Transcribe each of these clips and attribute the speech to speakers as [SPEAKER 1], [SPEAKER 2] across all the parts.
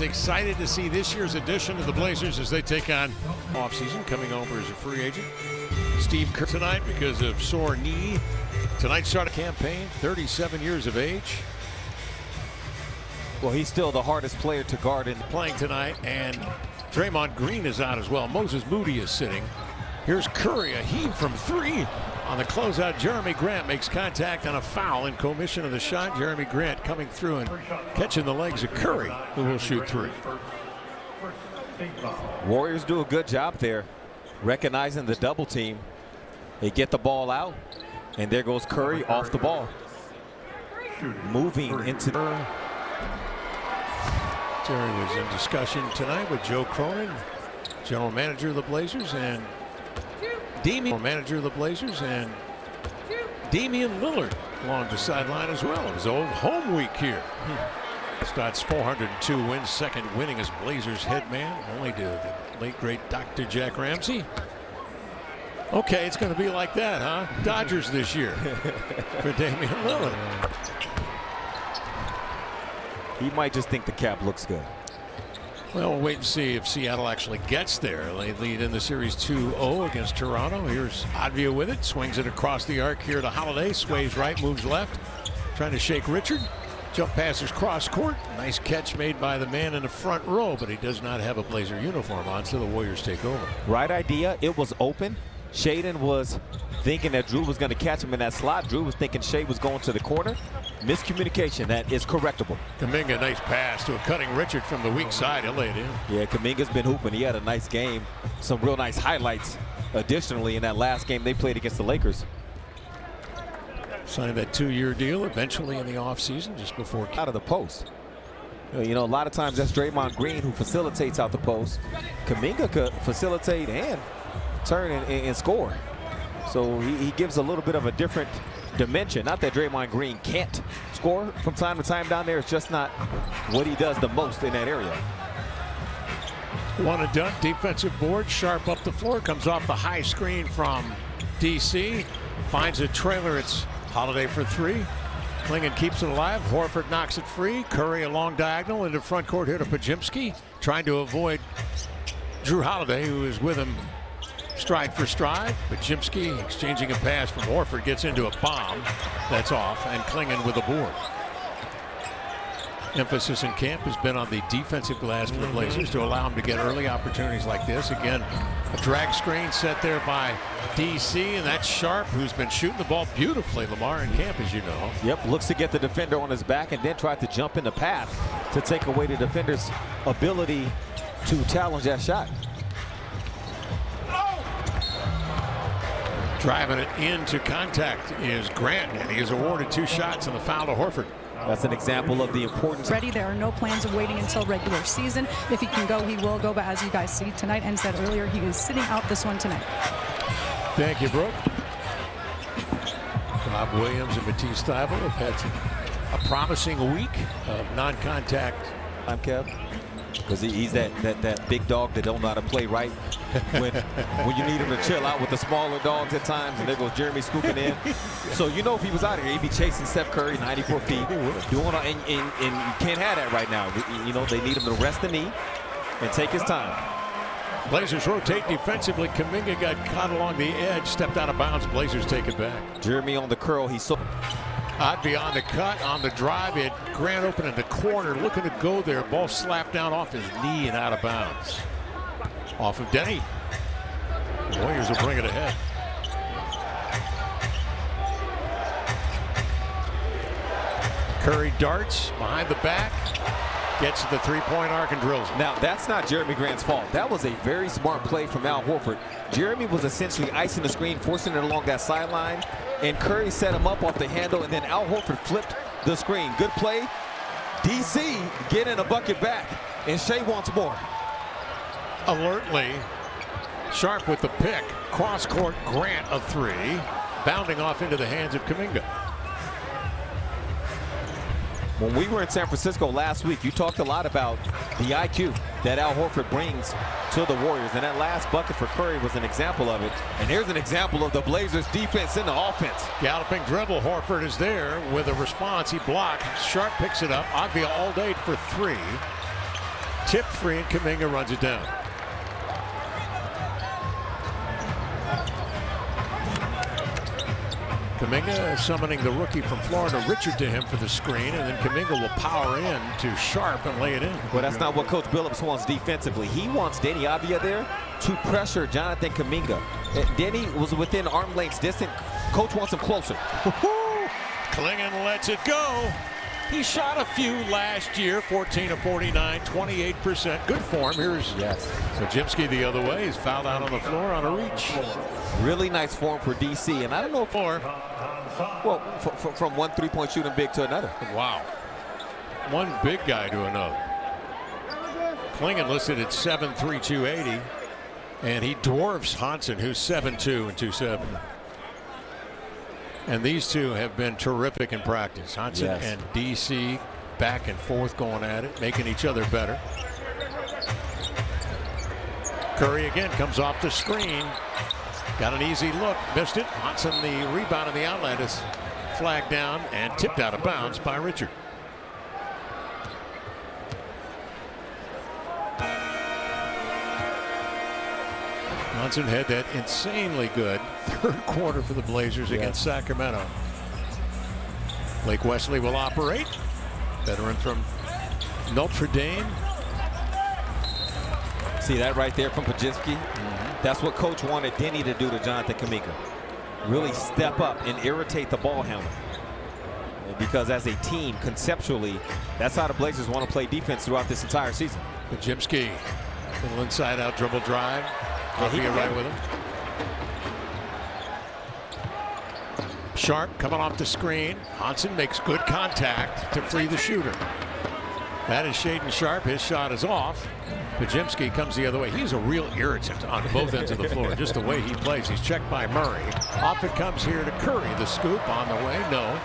[SPEAKER 1] fans excited to see this year's edition of the Blazers as they take on offseason, coming over as a free agent. Steve Kerr tonight because of sore knee. Tonight started a campaign, 37 years of age.
[SPEAKER 2] Well, he's still the hardest player to guard in.
[SPEAKER 1] Playing tonight, and Draymond Green is out as well. Moses Moody is sitting. Here's Curry, a heave from three. On the closeout, Jeremy Grant makes contact on a foul in commission of the shot. Jeremy Grant coming through and catching the legs of Curry, who will shoot three.
[SPEAKER 2] Warriors do a good job there, recognizing the double team. They get the ball out, and there goes Curry off the ball. Moving into the...
[SPEAKER 1] Jerry was in discussion tonight with Joe Cronin, general manager of the Blazers, and Damian Lillard along the sideline as well. It was old home week here. Starts 402 wins, second winningest Blazers head man, only to the late great Dr. Jack Ramsey. Okay, it's going to be like that, huh? Dodgers this year for Damian Lillard.
[SPEAKER 2] He might just think the cap looks good.
[SPEAKER 1] Well, we'll wait and see if Seattle actually gets there. They lead in the series 2-0 against Toronto. Here's Advia with it. Swings it across the arc here to Holiday. Sways right, moves left. Trying to shake Richard. Jump passes cross court. Nice catch made by the man in the front row, but he does not have a Blazer uniform on, so the Warriors take over.
[SPEAKER 2] Right idea. It was open. Shaden was thinking that Drew was going to catch him in that slot. Drew was thinking Shea was going to the corner. Miscommunication that is correctable.
[SPEAKER 1] Kuminga, nice pass to a cutting Richard from the weak side. He'll lay it in.
[SPEAKER 2] Yeah, Kuminga's been hooping. He had a nice game. Some real nice highlights additionally in that last game they played against the Lakers.
[SPEAKER 1] Signed that 2-year deal eventually in the offseason just before.
[SPEAKER 2] Out of the post. You know, a lot of times that's Draymond Green who facilitates out the post. Kuminga could facilitate and turn and score. So he gives a little bit of a different dimension. Not that Draymond Green can't score from time to time down there. It's just not what he does the most in that area.
[SPEAKER 1] One and done. Defensive board. Sharpe up the floor. Comes off the high screen from DC. Finds a trailer. It's Holiday for three. Klingon keeps it alive. Horford knocks it free. Curry a long diagonal into front court here to Pajimski. Trying to avoid Drew Holiday, who is with him stride for stride. Pajimski exchanging a pass from Horford, gets into a bomb. That's off, and Klingon with a board. Emphasis in camp has been on the defensive glass for the Blazers to allow them to get early opportunities like this. Again, a drag screen set there by DC, and that's Sharpe, who's been shooting the ball beautifully, Lamar, in camp, as you know.
[SPEAKER 2] Yep, looks to get the defender on his back and then tried to jump in the path to take away the defender's ability to challenge that shot.
[SPEAKER 1] Driving it into contact is Grant, and he is awarded 2 shots and the foul to Horford.
[SPEAKER 2] That's an example of the importance.
[SPEAKER 3] Ready. There are no plans of waiting until regular season. If he can go, he will go. But as you guys see tonight and said earlier, he is sitting out this one tonight.
[SPEAKER 1] Thank you, Brooke. Rob Williams and Matisse Thybulle have had a promising week of non-contact.
[SPEAKER 2] I'm Kev. Because he's that big dog that don't know how to play right when you need him to chill out with the smaller dogs at times, and there goes Jeremy scooping in. So you know if he was out here, he'd be chasing Steph Curry 94 feet. Doing and you can't have that right now. You know they need him to rest the knee and take his time.
[SPEAKER 1] Blazers rotate defensively. Kuminga got caught along the edge, stepped out of bounds. Blazers take it back.
[SPEAKER 2] Jeremy on the curl. He's so.
[SPEAKER 1] Advia on the cut, on the drive. It Grant open in the corner, looking to go there. Ball slapped down off his knee and out of bounds. Off of Denny. The Warriors will bring it ahead. Curry darts behind the back. Gets to the three-point arc and drills.
[SPEAKER 2] Now, that's not Jeremy Grant's fault. That was a very smart play from Al Horford. Jeremy was essentially icing the screen, forcing it along that sideline, and Curry set him up off the handle, and then Al Horford flipped the screen. Good play. DC getting a bucket back, and Shea wants more.
[SPEAKER 1] Alertly, Sharpe with the pick. Cross-court Grant a three, bounding off into the hands of Kuminga.
[SPEAKER 2] When we were in San Francisco last week, you talked a lot about the IQ that Al Horford brings to the Warriors, and that last bucket for Curry was an example of it. And here's an example of the Blazers' defense in the offense.
[SPEAKER 1] Galloping dribble, Horford is there with a response. He blocked. Sharpe picks it up. Advia all day for three. Tip free, and Kuminga runs it down. Kuminga summoning the rookie from Florida, Richard, to him for the screen, and then Kuminga will power in to Sharpe and lay it in.
[SPEAKER 2] Well, that's not what Coach Billups wants defensively. He wants Denny Avdia there to pressure Jonathan Kuminga. Denny was within arm length's distance. Coach wants him closer.
[SPEAKER 1] Klingon lets it go. He shot a few last year, 14 of 49, 28%. Good form. Here's Podziemski the other way. He's fouled out on the floor on a reach.
[SPEAKER 2] Really nice form for DC, and I don't know if from one three-point shooting big to another.
[SPEAKER 1] Wow. One big guy to another. Klingon listed at 7'3", 280, and he dwarfs Hansen, who's 7'2" and 270. And these two have been terrific in practice. Hansen and DC back and forth going at it, making each other better. Curry again comes off the screen. Got an easy look, missed it. Hansen, the rebound in the outlet, is flagged down and tipped out of bounds by Richard. Hansen had that insanely good third quarter for the Blazers against Sacramento. Blake Wesley will operate. Veteran from Notre Dame.
[SPEAKER 2] See that right there from Podziemski? That's what Coach wanted Denny to do to Jonathan Kuminga. Really step up and irritate the ball handler. Because as a team, conceptually, that's how the Blazers want to play defense throughout this entire season.
[SPEAKER 1] Podziemski, little inside-out dribble drive. He can right with him. Sharpe coming off the screen. Hansen makes good contact to free the shooter. That is Shaedon Sharpe. His shot is off. Podziemski comes the other way. He's a real irritant on both ends of the floor. Just the way he plays. He's checked by Murray. Off it comes here to Curry. The scoop on the way. No.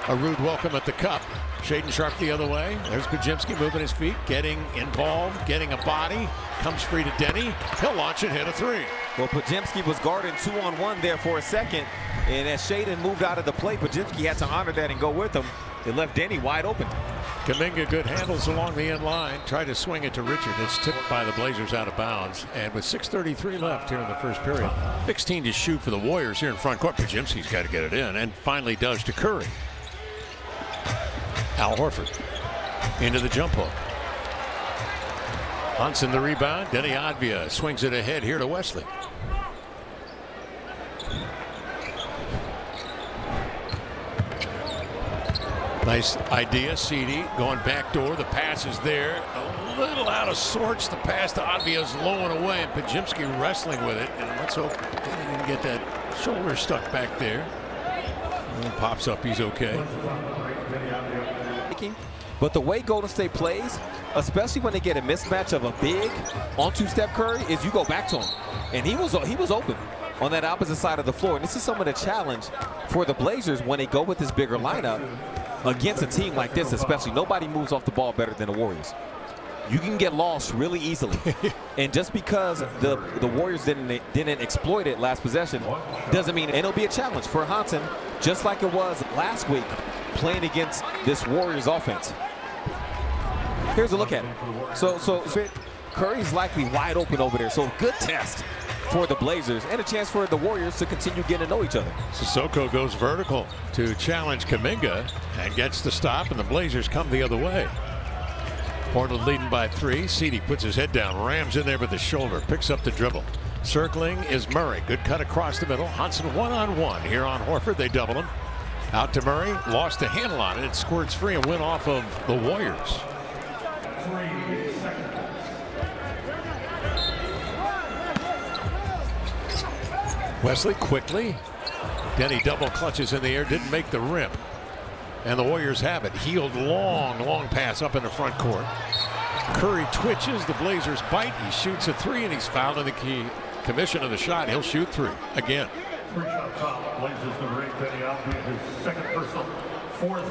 [SPEAKER 1] A rude welcome at the cup. Shaedon Sharpe the other way. There's Podziemski moving his feet, getting involved, getting a body. Comes free to Denny. He'll launch and hit a three.
[SPEAKER 2] Well, Podziemski was guarding 2-on-1 there for a second. And as Shaedon moved out of the play, Podziemski had to honor that and go with him. It left Denny wide open.
[SPEAKER 1] Kuminga good handles along the end line. Tried to swing it to Richard. It's tipped by the Blazers out of bounds. And with 6:33 left here in the first period. 16 to shoot for the Warriors here in front court. Podziemski's got to get it in. And finally does to Curry. Al Horford into the jump hook. Hansen the rebound. Denny Avdia swings it ahead here to Wesley. Nice idea. CD going back door. The pass is there. A little out of sorts. The pass to Avdia is low and away, and Podziemski wrestling with it. And let's hope he can get that shoulder stuck back there. And pops up. He's okay.
[SPEAKER 2] But the way Golden State plays, especially when they get a mismatch of a big onto Steph Curry, is you go back to him. And he was open on that opposite side of the floor. And this is some of the challenge for the Blazers when they go with this bigger lineup against a team like this, especially. Nobody moves off the ball better than the Warriors. You can get lost really easily. And just because the Warriors didn't exploit it last possession doesn't mean it'll be a challenge for Hansen, just like it was last week playing against this Warriors offense. Here's a look at it. So Curry's likely wide open over there. So good test for the Blazers and a chance for the Warriors to continue getting to know each other.
[SPEAKER 1] Sissoko goes vertical to challenge Kuminga and gets the stop, and the Blazers come the other way. Portland leading by 3. CD puts his head down, rams in there with the shoulder, picks up the dribble. Circling is Murray. Good cut across the middle. Hansen one-on-one here on Horford. They double him. Out to Murray. Lost the handle on it. It squirts free and went off of the Warriors. Wesley quickly. Denny double clutches in the air. Didn't make the rim. And the Warriors have it. Healed long pass up in the front court. Curry twitches. The Blazers bite. He shoots a three, and he's fouled in the key commission of the shot. He'll shoot three again.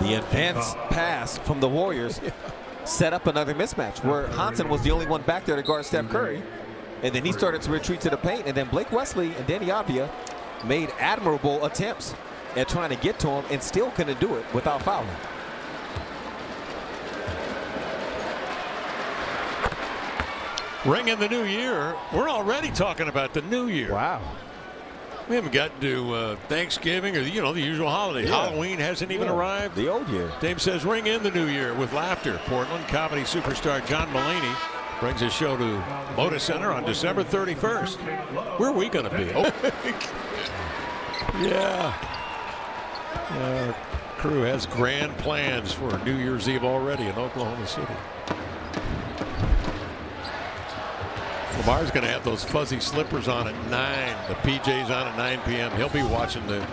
[SPEAKER 2] The advanced pass from the Warriors set up another mismatch where Hansen was the only one back there to guard Steph Curry. And then he started to retreat to the paint. And then Blake Wesley and Denny Avdia made admirable attempts at trying to get to him and still couldn't do it without fouling.
[SPEAKER 1] Ring in the new year. We're already talking about the new year.
[SPEAKER 2] Wow.
[SPEAKER 1] We haven't gotten to Thanksgiving or, the usual holiday.
[SPEAKER 2] Yeah.
[SPEAKER 1] Halloween hasn't even arrived.
[SPEAKER 2] The old year.
[SPEAKER 1] Dave says ring in the new year with laughter. Portland comedy superstar John Mulaney brings his show to Moda Center on December 31st. Where are we going to be? Oh. Yeah. Our crew has grand plans for New Year's Eve already in Oklahoma City. Lamar's going to have those fuzzy slippers on at 9. The PJs on at 9 p.m. He'll be watching the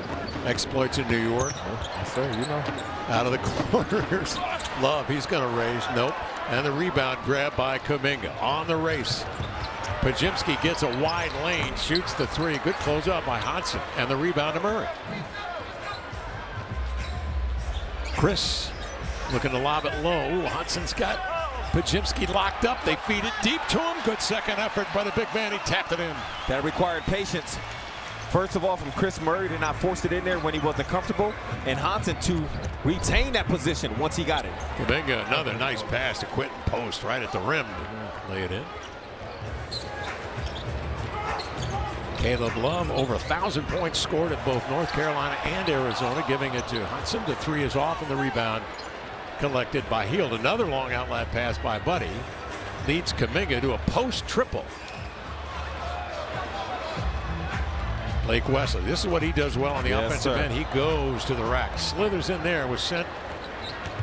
[SPEAKER 1] exploits in New York.
[SPEAKER 2] Yes, sir.
[SPEAKER 1] Out of the corners. Love, he's going to raise. Nope. And the rebound grab by Kuminga on the race. Pajimski gets a wide lane, shoots the three. Good closeout by Hodson. And the rebound to Murray. Chris looking to lob it low. Ooh, Hudson's got Pajimski locked up. They feed it deep to him. Good second effort by the big man. He tapped it in.
[SPEAKER 2] That required patience. First of all, from Chris Murray to not force it in there when he wasn't comfortable, and Hodson to retain that position once he got it.
[SPEAKER 1] Kuminga, another nice pass to Quentin Post right at the rim to lay it in. Caleb Love, over 1,000 points scored at both North Carolina and Arizona, giving it to Hudson. The three is off, and the rebound collected by Hield. Another long outlet pass by Buddy leads Kuminga to a post triple. Blake Wesley, this is what he does well on the offensive end. He goes to the rack, slithers in there, was sent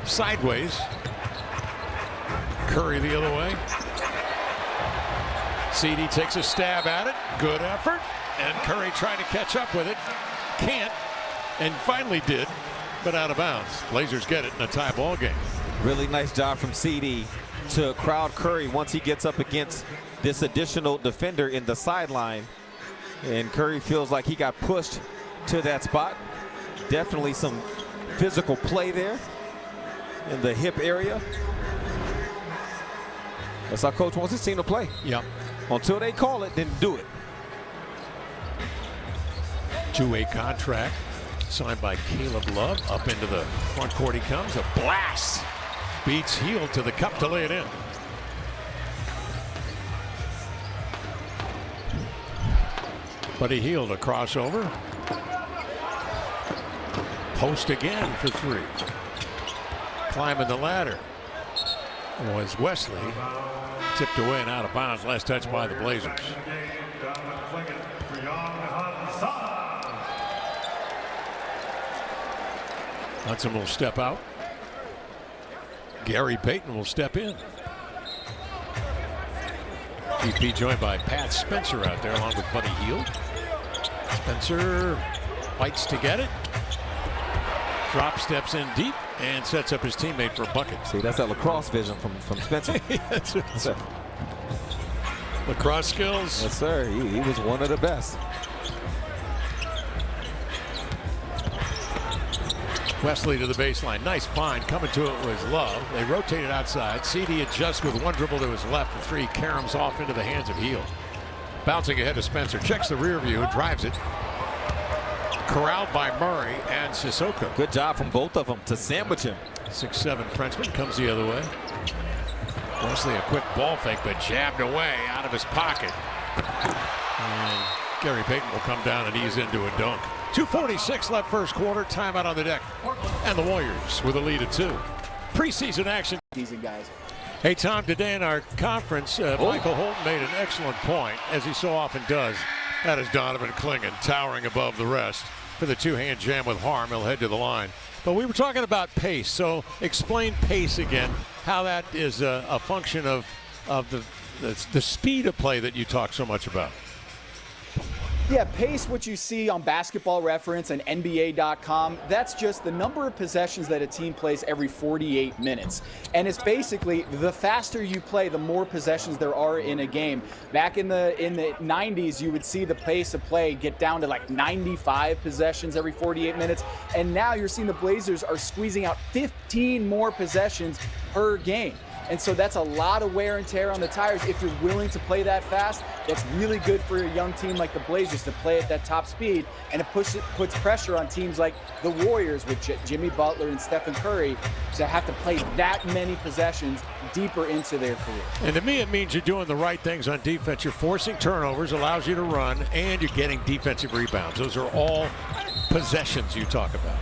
[SPEAKER 1] sideways. Curry the other way. CD takes a stab at it. Good effort. And Curry trying to catch up with it. Can't. And finally did, but out of bounds. Blazers get it in a tie ball game.
[SPEAKER 2] Really nice job from CD to crowd Curry once he gets up against this additional defender in the sideline. And Curry feels like he got pushed to that spot. Definitely some physical play there in the hip area. That's how coach wants his team to play.
[SPEAKER 1] Yep.
[SPEAKER 2] Until they call it, then do it.
[SPEAKER 1] Two-way contract signed by Caleb Love. Up into the front court he comes. A blast. Beats Hield to the cup to lay it in. Buddy Hield, a crossover. Post again for three. Climbing the ladder was Wesley. Tipped away and out of bounds. Last touch by the Blazers. Hudson will step out. Gary Payton will step in. GP joined by Pat Spencer out there along with Buddy Hield. Spencer fights to get it. Drop steps in deep and sets up his teammate for a bucket.
[SPEAKER 2] See, that's that lacrosse vision from Spencer.
[SPEAKER 1] Yes, sir. Lacrosse skills.
[SPEAKER 2] Yes, sir. He was one of the best.
[SPEAKER 1] Wesley to the baseline. Nice find. Coming to it was Love. They rotate it outside. CD adjusts with one dribble to his left. The three caroms off into the hands of Hield. Bouncing ahead to Spencer. Checks the rear view. Drives it. Corralled by Murray and Sissoko.
[SPEAKER 2] Good job from both of them to sandwich him.
[SPEAKER 1] 6'7" Frenchman comes the other way. Wesley a quick ball fake, but jabbed away out of his pocket. And Gary Payton will come down and ease into a dunk. 2:46 left first quarter. Timeout on the deck. And the Warriors with a lead of 2. Preseason action.
[SPEAKER 4] Guys.
[SPEAKER 1] Hey, Tom, today in our conference, Michael Holton made an excellent point, as he so often does. That is Donovan Clingan towering above the rest for the two-hand jam with Harm. He'll head to the line. But we were talking about pace, so explain pace again, how that is a function of the speed of play that you talk so much about.
[SPEAKER 4] Yeah, pace, what you see on Basketball Reference and NBA.com, that's just the number of possessions that a team plays every 48 minutes. And it's basically the faster you play, the more possessions there are in a game. Back in the 90s, you would see the pace of play get down to like 95 possessions every 48 minutes. And now you're seeing the Blazers are squeezing out 15 more possessions per game. And so that's a lot of wear and tear on the tires. If you're willing to play that fast, that's really good for a young team like the Blazers to play at that top speed, and it puts pressure on teams like the Warriors with Jimmy Butler and Stephen Curry to have to play that many possessions deeper into their career.
[SPEAKER 1] And to me, it means you're doing the right things on defense. You're forcing turnovers, allows you to run, and you're getting defensive rebounds. Those are all possessions you talk about.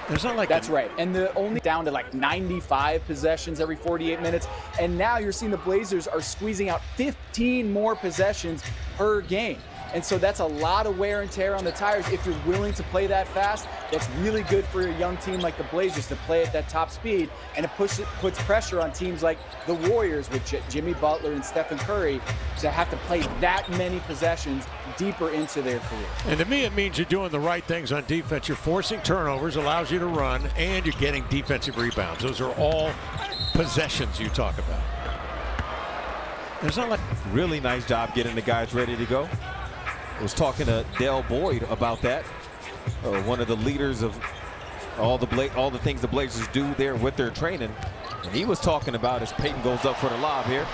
[SPEAKER 1] It's not like
[SPEAKER 4] that's right. And the only down to like 95 possessions every 48 minutes. And now you're seeing the Blazers are squeezing out 15 more possessions per game. And so that's a lot of wear and tear on the tires. If you're willing to play that fast, that's really good for a young team like the Blazers to play at that top speed, and it puts pressure on teams like the Warriors with Jimmy Butler and Stephen Curry to have to play that many possessions deeper into their career.
[SPEAKER 1] And to me, it means you're doing the right things on defense. You're forcing turnovers, allows you to run, and you're getting defensive rebounds. Those are all possessions you talk about. It's not like
[SPEAKER 2] really nice job getting the guys ready to go. I was talking to Dale Boyd about that, one of the leaders of all the things the Blazers do there with their training. And he was talking about, as Peyton goes up for the lob here,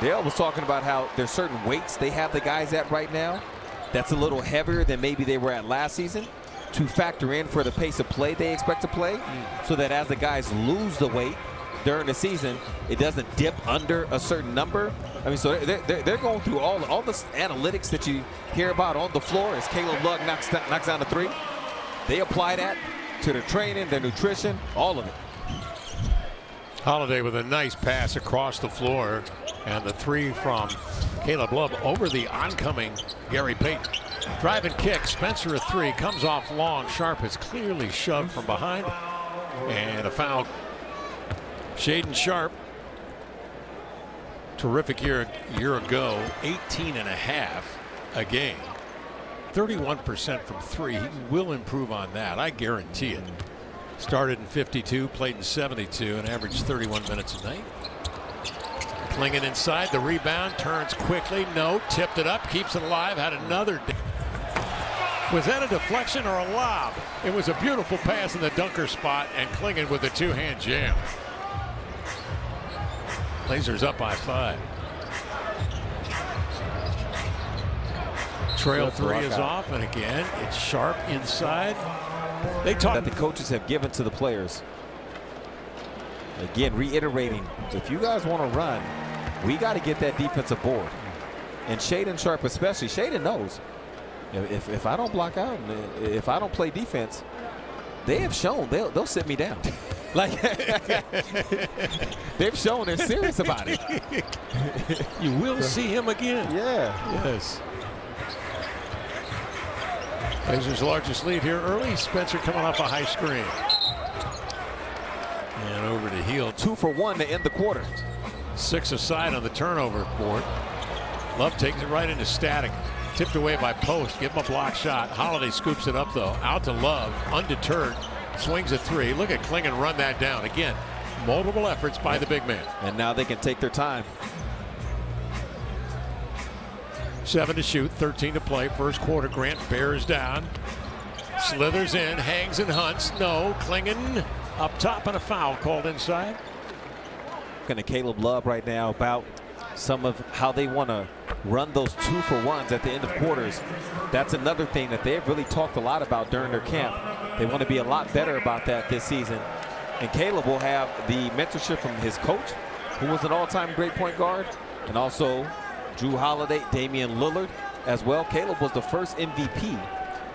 [SPEAKER 2] Dale was talking about how there's certain weights they have the guys at right now that's a little heavier than maybe they were at last season, to factor in for the pace of play they expect to play, so that as the guys lose the weight during the season, it doesn't dip under a certain number. I mean, so they're going through all the analytics that you hear about on the floor as Caleb Love knocks down the three. They apply that to their training, their nutrition, all of it.
[SPEAKER 1] Holiday with a nice pass across the floor, and the three from Caleb Love over the oncoming Gary Payton. Drive and kick, Spencer a three, comes off long. Sharpe is clearly shoved from behind, and a foul. Shaedon Sharpe, terrific year ago, 18.5 a game, 31% from three. He will improve on that, I guarantee it. Started in 52, played in 72, and averaged 31 minutes a night. Clingan inside, the rebound, turns quickly, no, tipped it up, keeps it alive, had another. Was that a deflection or a lob? It was a beautiful pass in the dunker spot, and Clingan with a two-hand jam. Blazers up by 5. Trail three is off, and again, it's Sharpe inside. They talk
[SPEAKER 2] that the coaches have given to the players. Again, reiterating, if you guys want to run, we got to get that defensive board. And Shaedon Sharpe especially, Shaedon knows, if I don't block out, if I don't play defense, they have shown they'll sit me down. Like they've shown they're serious about it.
[SPEAKER 1] You will see him again.
[SPEAKER 2] Yeah.
[SPEAKER 1] Yes. Blazers' largest lead here early. Spencer coming off a high screen. And over to Hield.
[SPEAKER 2] 2 for 1 to end the quarter.
[SPEAKER 1] 6 aside on the turnover board. Love takes it right into static. Tipped away by Post. Give him a block shot. Holiday scoops it up though. Out to Love. Undeterred. Swings a three. Look at Clingan run that down. Again, multiple efforts by the big man.
[SPEAKER 2] And now they can take their time.
[SPEAKER 1] 7 to shoot, 13 to play. First quarter, Grant bears down. Slithers in, hangs and hunts. No, Clingan up top and a foul called inside.
[SPEAKER 2] Looking at Caleb Love right now about some of how they want to run those 2 for 1s at the end of quarters. That's another thing that they've really talked a lot about during their camp. They want to be a lot better about that this season. And Caleb will have the mentorship from his coach, who was an all-time great point guard, and also Drew Holiday, Damian Lillard as well. Caleb was the first MVP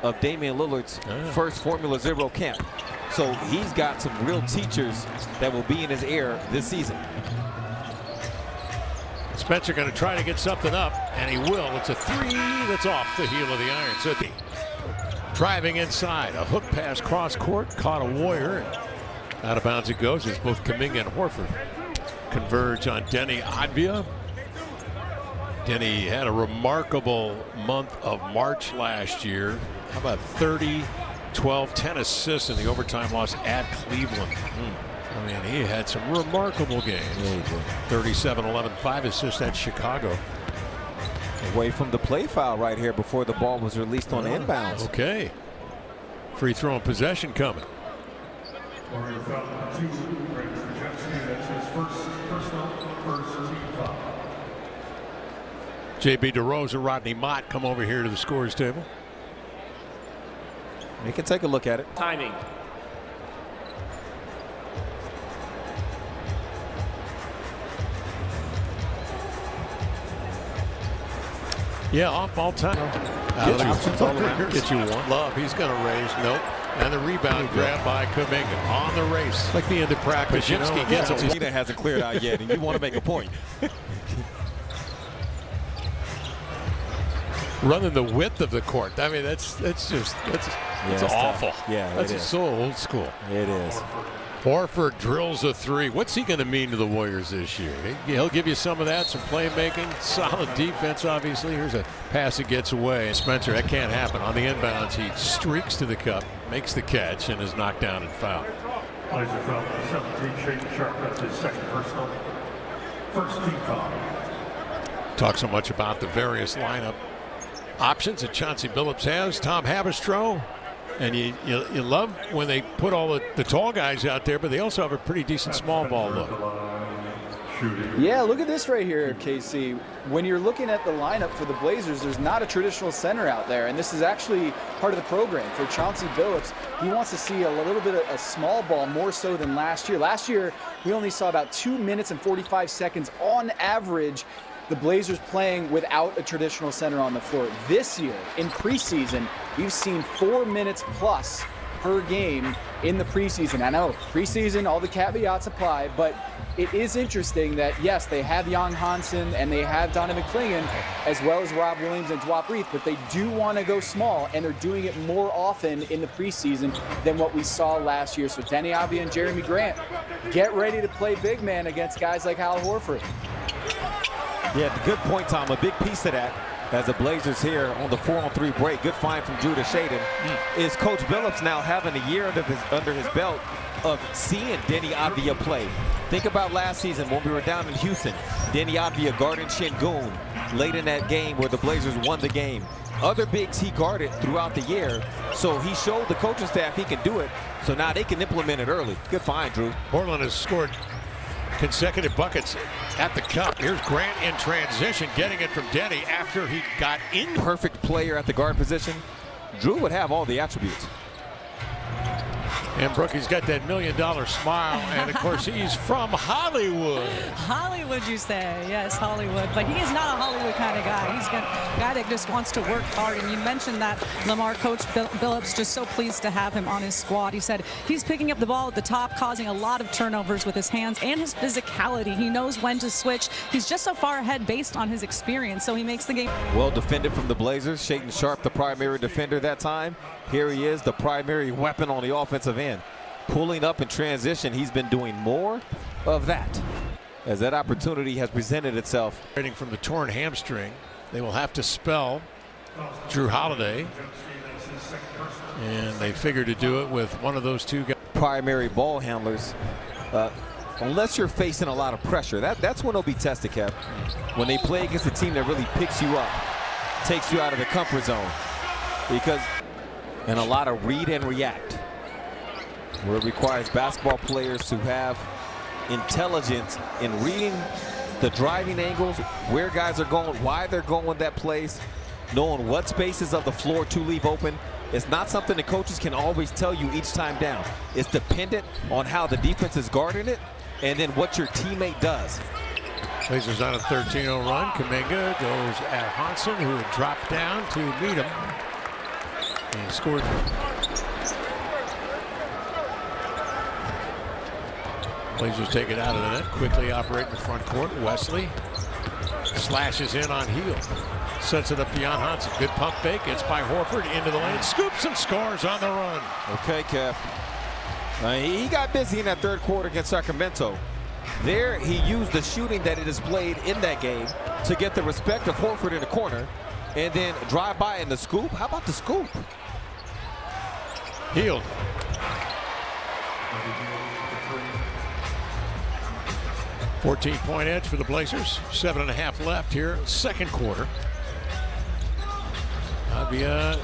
[SPEAKER 2] of Damian Lillard's first Formula Zero camp. So he's got some real teachers that will be in his ear this season.
[SPEAKER 1] Spencer going to try to get something up, and he will. It's a three that's off the heel of the iron. So driving inside, a hook pass cross court, caught a Warrior, and out of bounds it goes as both Kuminga and Horford converge on Denny Advia. Denny had a remarkable month of March last year. How about 30, 12, 10 assists in the overtime loss at Cleveland. I mean, he had some remarkable games. 37, 11, 5 assists at Chicago.
[SPEAKER 2] Away from the play foul right here before the ball was released on inbounds.
[SPEAKER 1] Okay. Free throw and possession coming. JB DeRosa, Rodney Mott come over here to the scores table.
[SPEAKER 2] We can take a look at it.
[SPEAKER 5] Timing.
[SPEAKER 1] Yeah, off ball time. Get you one. Love, he's going to raise. Nope. And the rebound grab by Kuminga on the race. Like the end of practice. Pajimski gets it.
[SPEAKER 2] Arena hasn't cleared out yet, and you want to make a point.
[SPEAKER 1] Running the width of the court. I mean, that's awful.
[SPEAKER 2] Tough. Yeah,
[SPEAKER 1] that's so old school.
[SPEAKER 2] It is.
[SPEAKER 1] Horford drills a three. What's he going to mean to the Warriors this year? He'll give you some of that, some playmaking, solid defense, obviously. Here's a pass that gets away. Spencer, that can't happen. On the inbounds, he streaks to the cup, makes the catch, and is knocked down and fouled.
[SPEAKER 6] Blazer foul, 17, Sharpe, that's his second personal. First team foul.
[SPEAKER 1] Talk so much about the various lineup options that Chauncey Billups has. Tom Habistro. And you love when they put all the tall guys out there, but they also have a pretty decent small ball look.
[SPEAKER 4] Yeah, look at this right here, KC. When you're looking at the lineup for the Blazers, there's not a traditional center out there, and this is actually part of the program for Chauncey Billups. He wants to see a little bit of a small ball more so than last year. Last year, we only saw about 2 minutes and 45 seconds on average the Blazers playing without a traditional center on the floor. This year, in preseason, we've seen 4 minutes plus per game in the preseason. I know, preseason, all the caveats apply, but it is interesting that, yes, they have Jan Hansen and they have Donovan Clingan, as well as Rob Williams and Dwap Reith, but they do want to go small, and they're doing it more often in the preseason than what we saw last year. So Denny Avdia and Jeremy Grant, get ready to play big man against guys like Al Horford.
[SPEAKER 2] Yeah, good point, Tom. A big piece of that, as the Blazers here on the 4-on-3 break, good find from Drew to Shaden, is Coach Billups now having a year under his belt of seeing Denny Avdia play. Think about last season when we were down in Houston. Denny Avdia guarding Şengün late in that game where the Blazers won the game. Other bigs he guarded throughout the year, so he showed the coaching staff he can do it, so now they can implement it early. Good find, Drew.
[SPEAKER 1] Portland has scored consecutive buckets at the cup. Here's Grant in transition, getting it from Denny after he got in.
[SPEAKER 2] Perfect player at the guard position. Drew would have all the attributes.
[SPEAKER 1] And Brookie's got that $1 million smile, and of course he's from Hollywood.
[SPEAKER 3] Hollywood, you say? Yes, Hollywood. But he is not a Hollywood kind of guy. He's a guy that just wants to work hard. And you mentioned that, Lamar, Coach Billups just so pleased to have him on his squad. He said he's picking up the ball at the top, causing a lot of turnovers with his hands and his physicality. He knows when to switch. He's just so far ahead based on his experience, so he makes the game.
[SPEAKER 2] Well defended from the Blazers. Shaden Sharpe, the primary defender that time. Here he is, the primary weapon on the offensive end. Pulling up in transition, he's been doing more of that as that opportunity has presented itself.
[SPEAKER 1] Waiting from the torn hamstring, they will have to spell Drew Holiday, and they figure to do it with one of those two guys.
[SPEAKER 2] Primary ball handlers, unless you're facing a lot of pressure, that's when they'll be tested, Kev. When they play against a team that really picks you up, takes you out of the comfort zone, because and a lot of read and react, where it requires basketball players to have intelligence in reading the driving angles, where guys are going, why they're going that place, knowing what spaces of the floor to leave open. It's not something the coaches can always tell you each time down. It's dependent on how the defense is guarding it and then what your teammate does.
[SPEAKER 1] Blazers on a 13-0 run. Kuminga goes at Hansen, who had dropped down to meet him. And scored. Blazers take it out of the net, quickly operate in the front court. Wesley slashes in on Hield. Sets it up beyond Hansen. Good pump fake. It's by Horford into the lane. Scoops and scores on the run.
[SPEAKER 2] Okay, Kev. He got busy in that third quarter against Sacramento. There, he used the shooting that it displayed in that game to get the respect of Horford in the corner and then drive by in the scoop. How about the scoop?
[SPEAKER 1] Hield. "14-point edge for the Blazers. 7.5 left here, second quarter. Avdia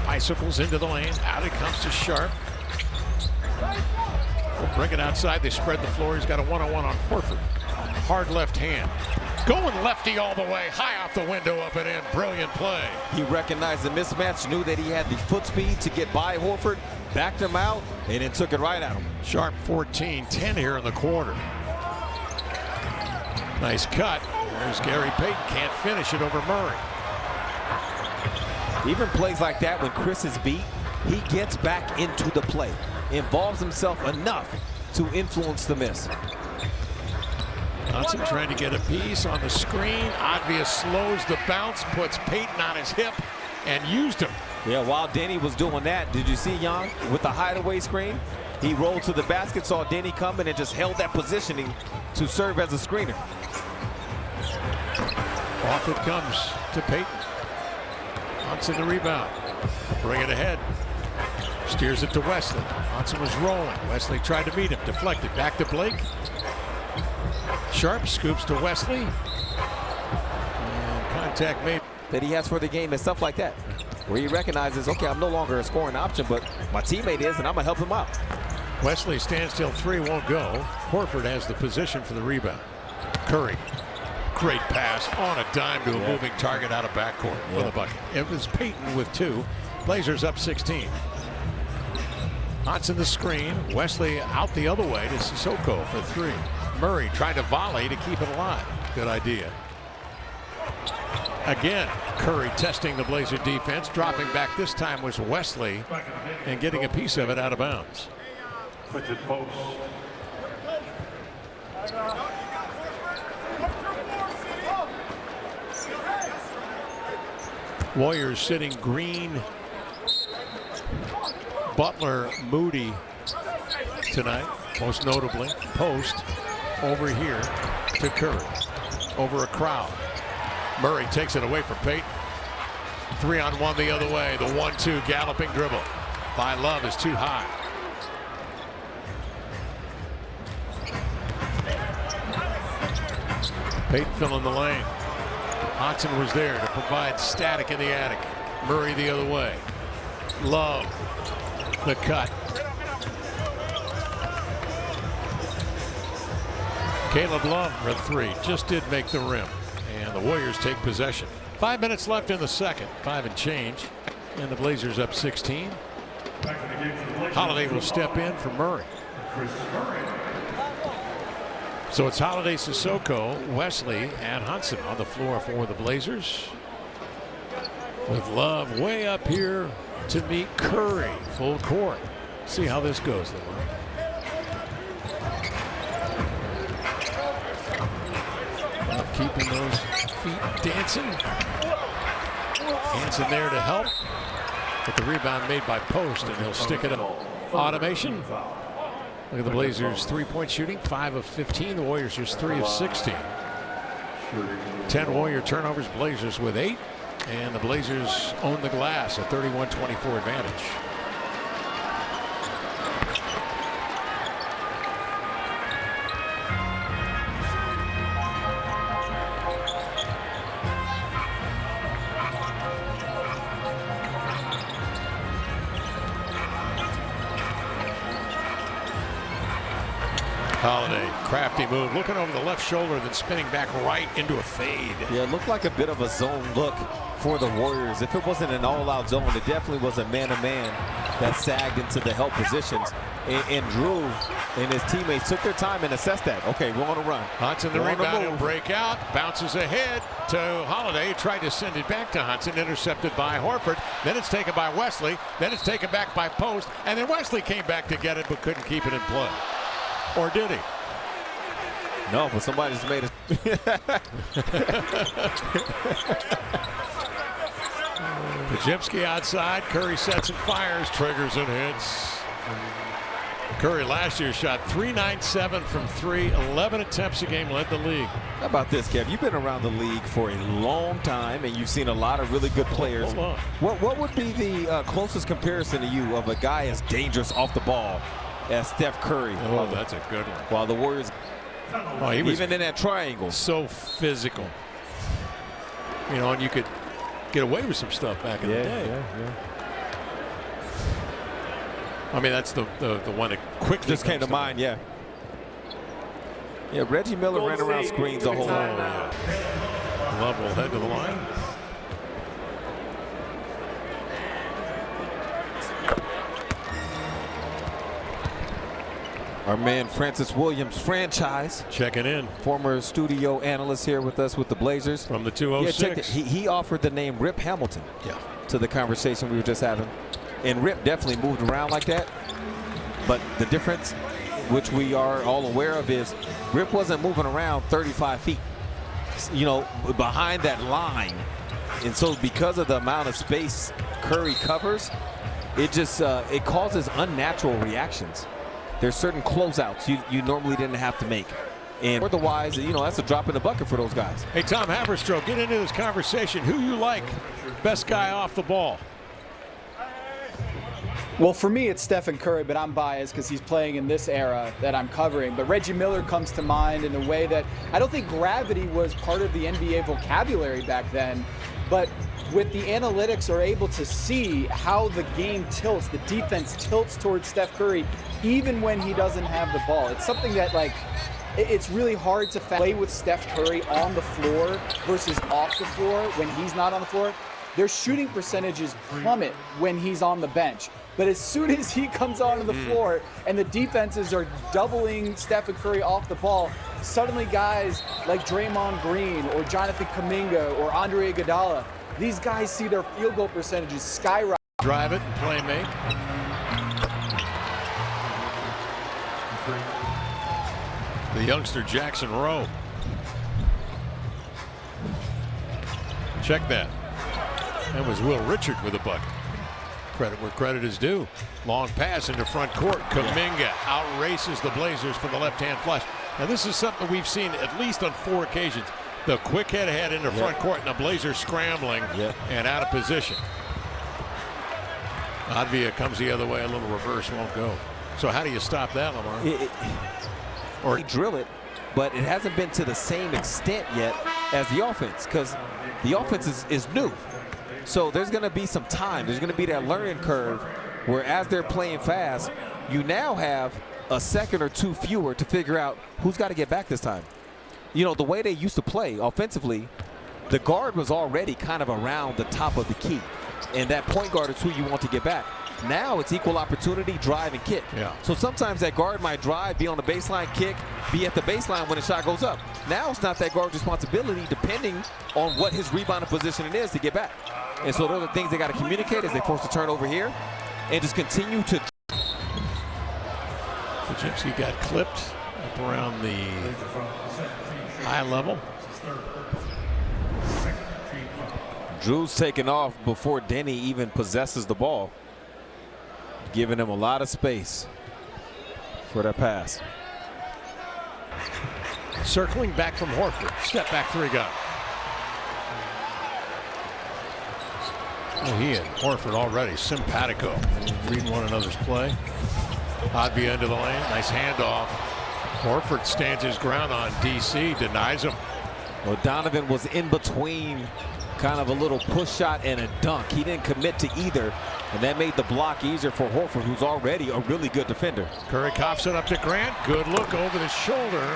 [SPEAKER 1] bicycles into the lane. Out it comes to Sharpe. Bring it outside. They spread the floor. He's got a one-on-one on Horford. Hard left hand. Going lefty all the way. High off the window, up and in. Brilliant play.
[SPEAKER 2] He recognized the mismatch, knew that he had the foot speed to get by Horford, backed him out, and then took it right at him.
[SPEAKER 1] Sharpe 14-10 here in the quarter. Nice cut. There's Gary Payton. Can't finish it over Murray.
[SPEAKER 2] Even plays like that, when Chris is beat, he gets back into the play, involves himself enough to influence the miss.
[SPEAKER 1] Johnson trying to get a piece on the screen. Obvious slows the bounce, puts Payton on his hip, and used him.
[SPEAKER 2] Yeah, while Denny was doing that, did you see Jan with the hideaway screen? He rolled to the basket, saw Denny coming, and just held that positioning to serve as a screener.
[SPEAKER 1] Off it comes to Payton. Johnson the rebound. Bring it ahead. Steers it to Wesley. Johnson was rolling. Wesley tried to meet him. Deflected. Back to Blake. Sharpe scoops to Wesley. And contact made.
[SPEAKER 2] That he has for the game and stuff like that, where he recognizes, okay, I'm no longer a scoring option, but my teammate is, and I'm going to help him out.
[SPEAKER 1] Wesley stands till three, won't go. Horford has the position for the rebound. Curry. Great pass on a dime to a moving target out of backcourt for the bucket. It was Payton with two. Blazers up 16. Johnson the screen. Wesley out the other way to Sissoko for three. Murray trying to volley to keep it alive. Good idea. Again, Curry testing the Blazer defense. Dropping back this time was Wesley and getting a piece of it out of bounds.
[SPEAKER 6] Puts it post.
[SPEAKER 1] Warriors sitting Green, Butler, Moody tonight, most notably. Post over here to Curry, over a crowd. Murray takes it away from Payton. 3-on-1 the other way. The 1-2 galloping dribble by Love is too high. Payton filling the lane. Johnson was there to provide static in the attic. Murray the other way. Love the cut. Caleb Love for three. Just did make the rim. And the Warriors take possession. 5 minutes left in the second. 5 and change. And the Blazers up 16. Holiday will step in for Murray. So it's Holiday, Sissoko, Wesley, and Johnson on the floor for the Blazers. With Love way up here to meet Curry. Full court. See how this goes, though. Keeping those feet dancing. Hanson there to help. But the rebound made by Post, and he'll stick it up. Automation. Look at the Blazers' three-point shooting, 5 of 15. The Warriors just 3 of 16. 10 Warrior turnovers, Blazers with 8. And the Blazers own the glass, a 31-24 advantage. Holiday, crafty move, looking over the left shoulder, then spinning back right into a fade.
[SPEAKER 2] Yeah, it looked like a bit of a zone look for the Warriors. If it wasn't an all-out zone, it definitely was a man-to-man that sagged into the help positions. And Drew and his teammates took their time and assessed that. Okay, we're on a run.
[SPEAKER 1] Johnson the rebound, he'll break out, bounces ahead to Holiday, tried to send it back to Johnson, intercepted by Horford. Then it's taken by Wesley, then it's taken back by Post, and then Wesley came back to get it but couldn't keep it in play. Or did he?
[SPEAKER 2] No, but somebody just made it.
[SPEAKER 1] Pajemski outside. Curry sets and fires, triggers and hits. Curry last year shot .397 from 3, 11 attempts a game, led the league.
[SPEAKER 2] How about this, Kev? You've been around the league for a long time, and you've seen a lot of really good players.
[SPEAKER 1] Hold on.
[SPEAKER 2] What would be the closest comparison to you of a guy as dangerous off the ball as Steph Curry?
[SPEAKER 1] Oh, that's a good one.
[SPEAKER 2] While the Warriors,
[SPEAKER 1] Oh, he was
[SPEAKER 2] even in that triangle,
[SPEAKER 1] so physical. You know, and you could get away with some stuff back in the day. I mean, that's the one that quickly
[SPEAKER 2] just came to mind. Yeah. Yeah, Reggie Miller ran around screens a whole lot.
[SPEAKER 1] Love will head to the line.
[SPEAKER 2] Our man Francis Williams, franchise.
[SPEAKER 1] Checking in.
[SPEAKER 2] Former studio analyst here with us with the Blazers.
[SPEAKER 1] From the 206.
[SPEAKER 2] Yeah, check it. He offered the name Rip Hamilton to the conversation we were just having. And Rip definitely moved around like that. But the difference, which we are all aware of, is Rip wasn't moving around 35 feet, you know, behind that line. And so because of the amount of space Curry covers, it just it causes unnatural reactions. There's certain closeouts you normally didn't have to make. And otherwise, you know, that's a drop in the bucket for those guys.
[SPEAKER 1] Hey, Tom Haberstroh, get into this conversation. Who you like? Best guy off the ball?
[SPEAKER 4] Well, for me, it's Stephen Curry, but I'm biased because he's playing in this era that I'm covering. But Reggie Miller comes to mind in a way that I don't think gravity was part of the NBA vocabulary back then. But with the analytics are able to see how the game tilts, the defense tilts towards Steph Curry, even when he doesn't have the ball. It's something that, like, it's really hard to play with Steph Curry on the floor versus off the floor when he's not on the floor. Their shooting percentages plummet when he's on the bench. But as soon as he comes onto the floor and the defenses are doubling Stephen Curry off the ball, suddenly guys like Draymond Green or Jonathan Kuminga or Andre Iguodala, these guys see their field goal percentages skyrocket.
[SPEAKER 1] Drive it and play make. The youngster Jackson Rowe. Check that. That was Will Richard with a bucket. Credit where credit is due. Long pass into front court. Kuminga outraces the Blazers for the left-hand flush. Now this is something we've seen at least on 4 occasions. The quick head ahead into front court and the Blazers scrambling and out of position. Advia comes the other way, a little reverse, won't go. So how do you stop that, Lamar?
[SPEAKER 2] Or drill it, but it hasn't been to the same extent yet as the offense, because the offense is new. So there's going to be some time. There's going to be that learning curve where as they're playing fast, you now have a second or two fewer to figure out who's got to get back this time. You know, the way they used to play offensively, the guard was already kind of around the top of the key. And that point guard is who you want to get back. Now it's equal opportunity, drive and kick. So sometimes that guard might drive, be on the baseline, kick, be at the baseline when the shot goes up. Now it's not that guard's responsibility, depending on what his rebounding position it is to get back. And so those are things they got to communicate as they force the turnover here and just continue to.
[SPEAKER 1] Podziemski got clipped up around the high level.
[SPEAKER 2] Drew's taking off before Denny even possesses the ball, giving him a lot of space for that pass.
[SPEAKER 1] Circling back from Horford. Step back three got. Well, he and Horford already simpatico, reading one another's play. Advia into the lane. Nice handoff. Horford stands his ground on DC, denies him.
[SPEAKER 2] Well, Donovan was in between kind of a little push shot and a dunk. He didn't commit to either, and that made the block easier for Horford, who's already a really good defender.
[SPEAKER 1] Curry coughs it up to Grant. Good look over the shoulder.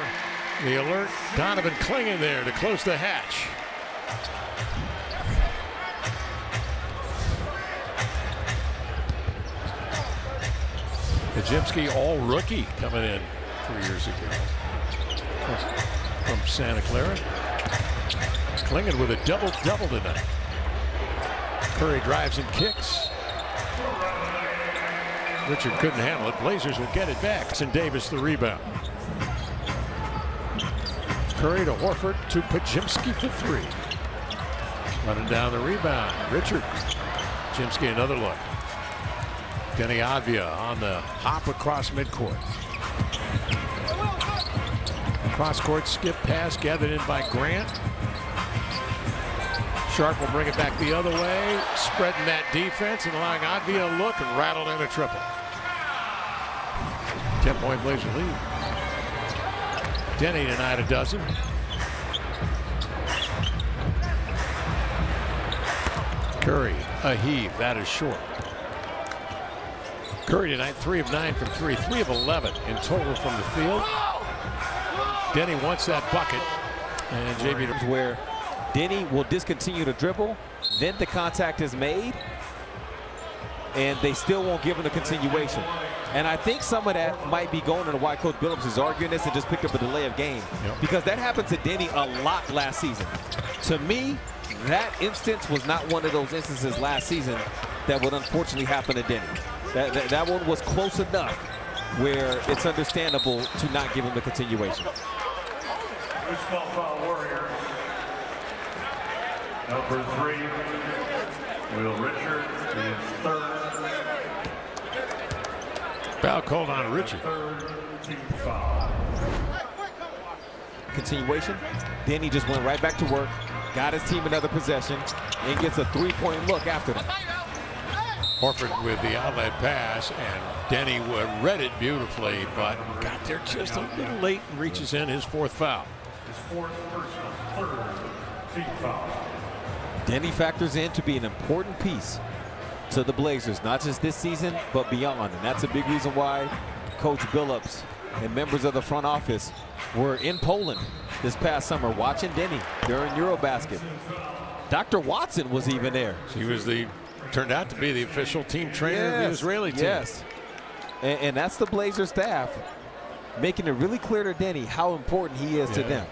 [SPEAKER 1] The alert. Donovan clinging there to close the hatch. Podziemski, all rookie, coming in 3 years ago from Santa Clara. Clinging with a double-double tonight. Curry drives and kicks. Richard couldn't handle it. Blazers will get it back. And Davis the rebound. Curry to Horford to Podziemski for three. Running down the rebound. Richard. Podziemski another look. Denny Advia on the hop across midcourt. Cross court skip pass gathered in by Grant. Sharpe will bring it back the other way, spreading that defense and allowing Advia a look and rattled in a triple. 10-point Blazer lead. Denny tonight a dozen. Curry, a heave, that is short. Curry tonight, 3 of 9 from 3, 3 of 11 in total from the field. Denny wants that bucket, and JB
[SPEAKER 2] where Denny will discontinue to dribble, then the contact is made, and they still won't give him the continuation. And I think some of that might be going into why Coach Billups is arguing this and just picked up a delay of game. Because that happened to Denny a lot last season. To me, that instance was not one of those instances last season that would unfortunately happen to Denny. That one was close enough where it's understandable to not give him the continuation.
[SPEAKER 6] Baseball foul Warriors. Number 3, Will Richard, his third.
[SPEAKER 1] Foul called on Richard.
[SPEAKER 6] Third team foul.
[SPEAKER 2] Continuation. Denny just went right back to work, got his team another possession, and gets a 3-point look after that.
[SPEAKER 1] Horford with the outlet pass, and Denny read it beautifully, but got there just a little late and reaches in his 4th foul.
[SPEAKER 6] His 4th personal, 3rd team foul.
[SPEAKER 2] Denny factors in to be an important piece to the Blazers, not just this season, but beyond. And that's a big reason why Coach Billups and members of the front office were in Poland this past summer watching Denny during Eurobasket. Dr. Watson was even there.
[SPEAKER 1] He was turned out to be the official team trainer of the Israeli team.
[SPEAKER 2] Yes, and that's the Blazer staff making it really clear to Denny how important he is to them.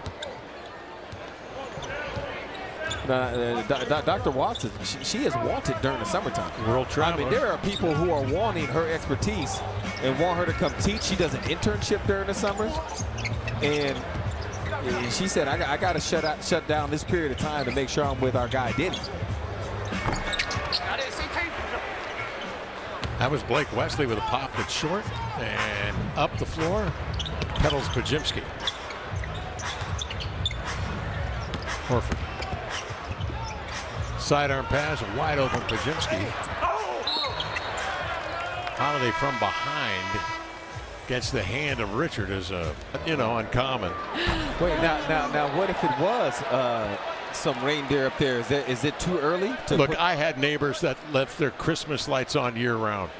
[SPEAKER 2] Dr. Watson, she is wanted during the summertime.
[SPEAKER 1] World traveler.
[SPEAKER 2] I mean, there are people who are wanting her expertise and want her to come teach. She does an internship during the summers, and she said, I got to shut down this period of time to make sure I'm with our guy Denny.
[SPEAKER 1] That was Blake Wesley with a pop that's short, and up the floor, pedals Pajimski. Horford. Sidearm pass, wide open Pajimski. Holiday from behind gets the hand of Richard is uncommon.
[SPEAKER 2] Wait, now what if it was some reindeer up there? Is it too early to
[SPEAKER 1] look? I had neighbors that left their Christmas lights on year round.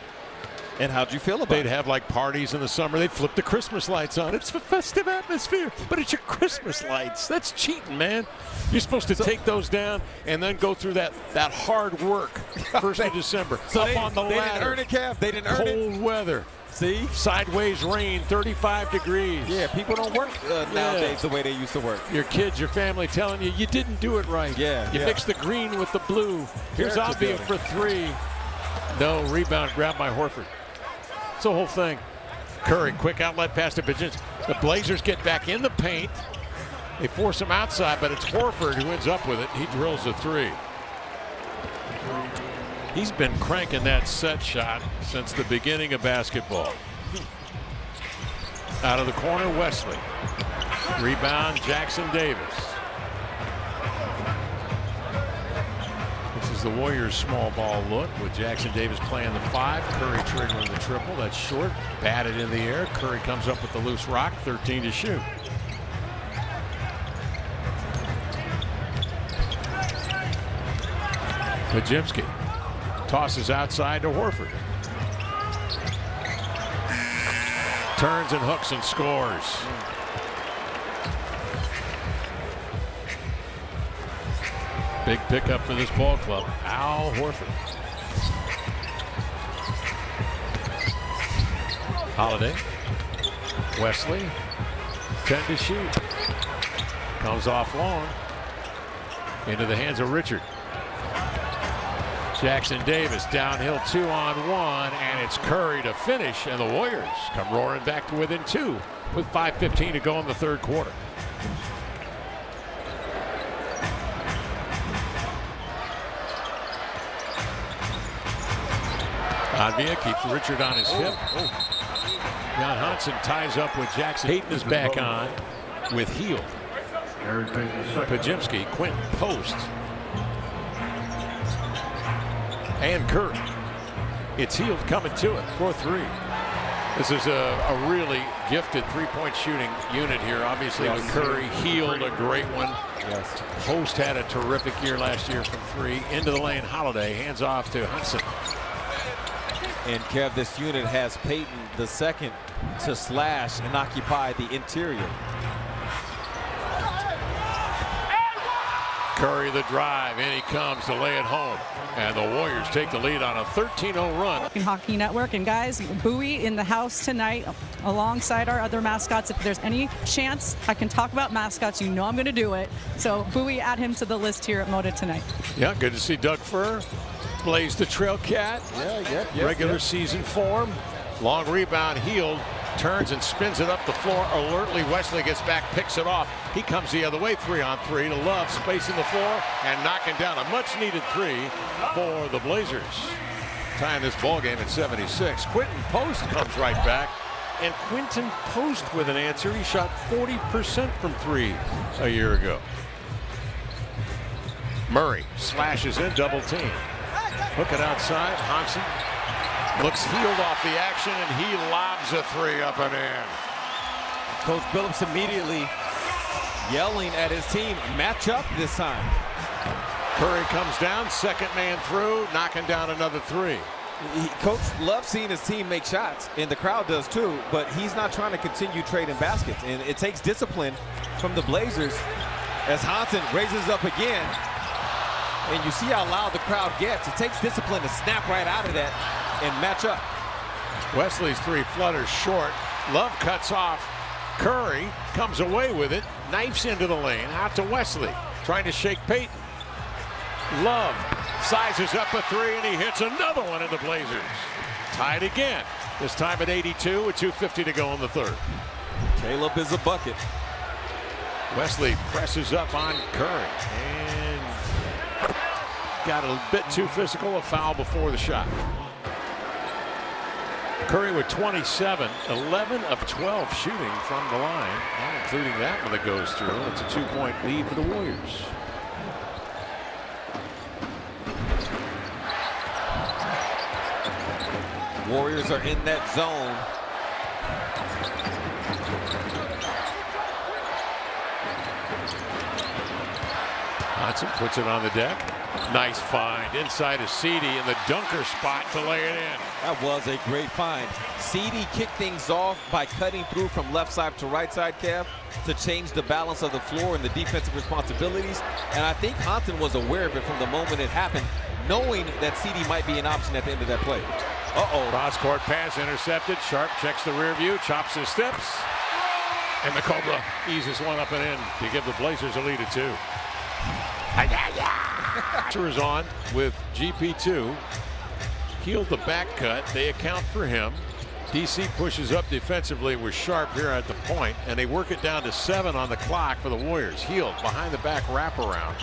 [SPEAKER 2] And how'd you feel about
[SPEAKER 1] They'd
[SPEAKER 2] it?
[SPEAKER 1] have like parties in the summer. They'd flip the Christmas lights on. It's a festive atmosphere, but it's your Christmas lights. That's cheating, man. You're supposed to take those down and then go through that hard work 1st of December.
[SPEAKER 2] So
[SPEAKER 1] up on the ladder.
[SPEAKER 2] They didn't earn it, Kev. They didn't earn it.
[SPEAKER 1] Cold weather.
[SPEAKER 2] See?
[SPEAKER 1] Sideways rain, 35 degrees.
[SPEAKER 2] Yeah, people don't work nowadays the way they used to work.
[SPEAKER 1] Your kids, your family telling you didn't do it right.
[SPEAKER 2] Yeah.
[SPEAKER 1] You mixed the green with the blue. Here's Avia for 3. No, rebound grabbed by Horford. It's the whole thing. Curry, quick outlet pass to Pajimski. The Blazers get back in the paint. They force him outside, but it's Horford who ends up with it. He drills a 3. He's been cranking that set shot since the beginning of basketball. Out of the corner, Wesley. Rebound, Jackson Davis. This is the Warriors' small ball look with Jackson Davis playing the 5. Curry triggering the triple. That's short. Batted in the air. Curry comes up with the loose rock. 13 to shoot. Pajimski tosses outside to Horford. Turns and hooks and scores. Big pickup for this ball club. Al Horford. Holiday. Wesley. 10 to shoot. Comes off long. Into the hands of Richard. Jackson Davis downhill 2-on-1, and it's Curry to finish, and the Warriors come roaring back to within 2 with 5:15 to go in the 3rd quarter. Avia keeps Richard on his hip. Jan Hansen ties up with Jackson. Hayton is back on with Hield. Pajimski, Quinton post. And Curry. It's Hield coming to it for 3. This is a really gifted 3-point shooting unit here. Obviously with Curry, Hield a great one.
[SPEAKER 2] Yes.
[SPEAKER 1] Post had a terrific year last year from 3. Into the lane, Holiday hands off to Hudson.
[SPEAKER 2] And Kev, this unit has Peyton the second to slash and occupy the interior.
[SPEAKER 1] Curry the drive, in he comes to lay it home. And the Warriors take the lead on a 13-0 run.
[SPEAKER 3] Hockey Network, and guys, Bowie in the house tonight alongside our other mascots. If there's any chance I can talk about mascots, you know I'm going to do it. So Bowie, add him to the list here at Moda tonight.
[SPEAKER 1] Yeah, good to see Doug Furr. Blaze the Trail Cat. Regular season form. Long rebound, healed. Turns and spins it up the floor alertly. Wesley gets back, picks it off. He comes the other way, 3-on-3 to Love, spacing the floor and knocking down a much-needed 3 for the Blazers. Tying this ball game at 76. Quentin Post comes right back, and Quentin Post with an answer. He shot 40% from 3 a year ago. Murray slashes in, double team. Hook it outside. Hansen looks healed off the action, and he lobs a 3 up and in.
[SPEAKER 2] Coach Billups immediately yelling at his team, match up this time.
[SPEAKER 1] Curry comes down, second man through, knocking down another 3.
[SPEAKER 2] Coach loves seeing his team make shots, and the crowd does too, but he's not trying to continue trading baskets. And it takes discipline from the Blazers as Hansen raises up again. And you see how loud the crowd gets. It takes discipline to snap right out of that and match up.
[SPEAKER 1] Wesley's 3 flutters short. Love cuts off. Curry comes away with it, knifes into the lane, out to Wesley, trying to shake Peyton. Love sizes up a 3, and he hits another one in the Blazers. Tied again, this time at 82 with 2:50 to go in the third.
[SPEAKER 2] Caleb is a bucket.
[SPEAKER 1] Wesley presses up on Curry and got a bit too physical, a foul before the shot. Curry with 27, 11 of 12 shooting from the line, not including that one that goes through. It's a 2-point lead for the Warriors.
[SPEAKER 2] Warriors are in that zone.
[SPEAKER 1] Hansen puts it on the deck. Nice find inside of Seedy in the dunker spot to lay it in.
[SPEAKER 2] That was a great find. Seedy kicked things off by cutting through from left side to right side, Kev, to change the balance of the floor and the defensive responsibilities. And I think Hansen was aware of it from the moment it happened, knowing that Seedy might be an option at the end of that play.
[SPEAKER 1] Cross-court pass intercepted. Sharpe checks the rear view, chops his steps. And the Cobra eases one up and in to give the Blazers a lead of 2. Is on with GP2. Healed the back cut. They account for him. DC pushes up defensively with Sharpe here at the point, and they work it down to 7 on the clock for the Warriors. Healed behind the back wraparound.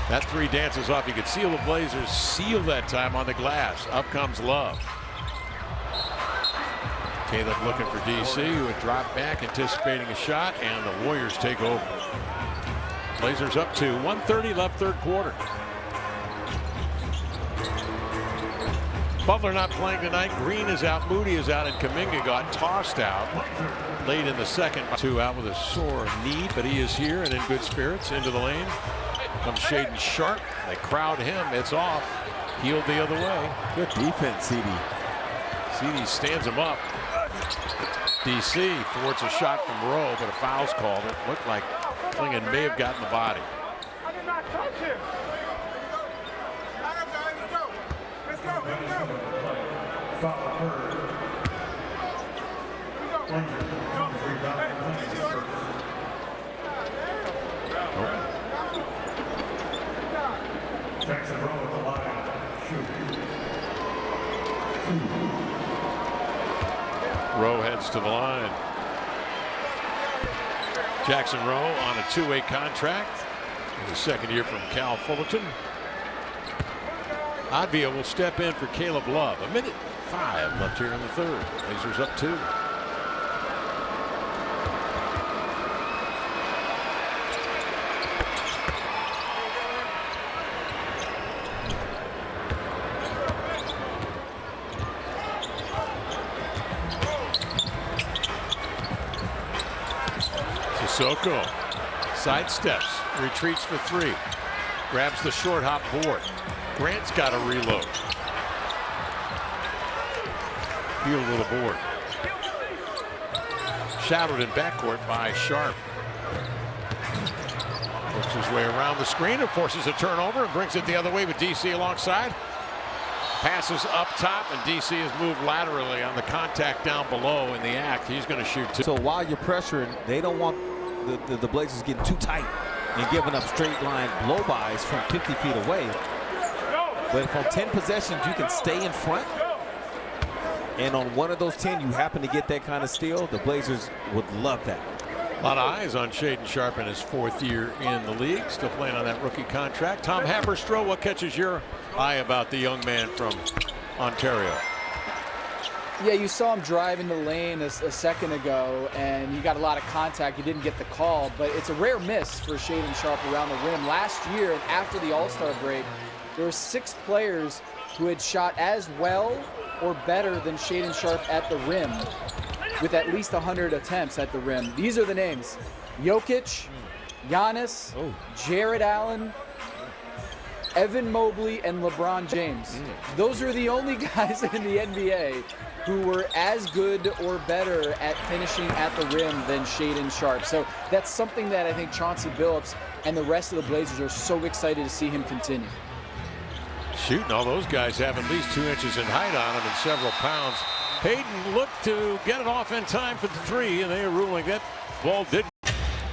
[SPEAKER 1] That 3 dances off. You could seal the Blazers. Seal that time on the glass. Up comes Love. Caleb looking for DC, who had dropped back, anticipating a shot, and the Warriors take over. Blazers up 2, 1:30 left third quarter. Butler not playing tonight. Green is out, Moody is out, and Kuminga got tossed out late in the second. 2 out with a sore knee, but he is here and in good spirits. Into the lane comes Shaedon Sharpe. They crowd him. It's off. Healed the other way.
[SPEAKER 2] Good defense, Seedy.
[SPEAKER 1] Seedy stands him up. DC thwarts a shot from Rowe, but a foul's called. It looked like Klingon may have gotten the body.
[SPEAKER 5] I did not touch him. Let's go.
[SPEAKER 6] Jackson Rowe at the line. Shoot.
[SPEAKER 1] Rowe heads to the line. Jackson Rowe on a 2-way contract. The second year from Cal Fullerton. Advia will step in for Caleb Love. 1:05 left here in the third. Blazers up 2. Sissoko sidesteps, retreats for 3, grabs the short hop board. Grant's got to reload. Heel to the board. Shadowed in backcourt by Sharpe. Works his way around the screen and forces a turnover and brings it the other way with DC alongside. Passes up top, and DC has moved laterally on the contact down below in the act. He's going to shoot two.
[SPEAKER 2] So while you're pressuring, they don't want the Blazers getting too tight and giving up straight line blow-bys from 50 feet away. But if on 10 possessions you can stay in front, and on one of those 10 you happen to get that kind of steal, the Blazers would love that.
[SPEAKER 1] A lot of eyes on Shaedon Sharpe in his 4th year in the league, still playing on that rookie contract. Tom Haberstroh, what catches your eye about the young man from Ontario?
[SPEAKER 4] Yeah, you saw him drive in the lane a second ago, and he got a lot of contact. He didn't get the call, but it's a rare miss for Shaedon Sharpe around the rim. Last year, and after the All-Star break, there were 6 players who had shot as well or better than Shaedon Sharpe at the rim, with at least 100 attempts at the rim. These are the names: Jokic, Giannis, Jared Allen, Evan Mobley, and LeBron James. Those are the only guys in the NBA who were as good or better at finishing at the rim than Shaedon Sharpe. So that's something that I think Chauncey Billups and the rest of the Blazers are so excited to see him continue.
[SPEAKER 1] Shooting, all those guys have at least 2 inches in height on him and several pounds. Hayden looked to get it off in time for the 3, and they are ruling that ball didn't.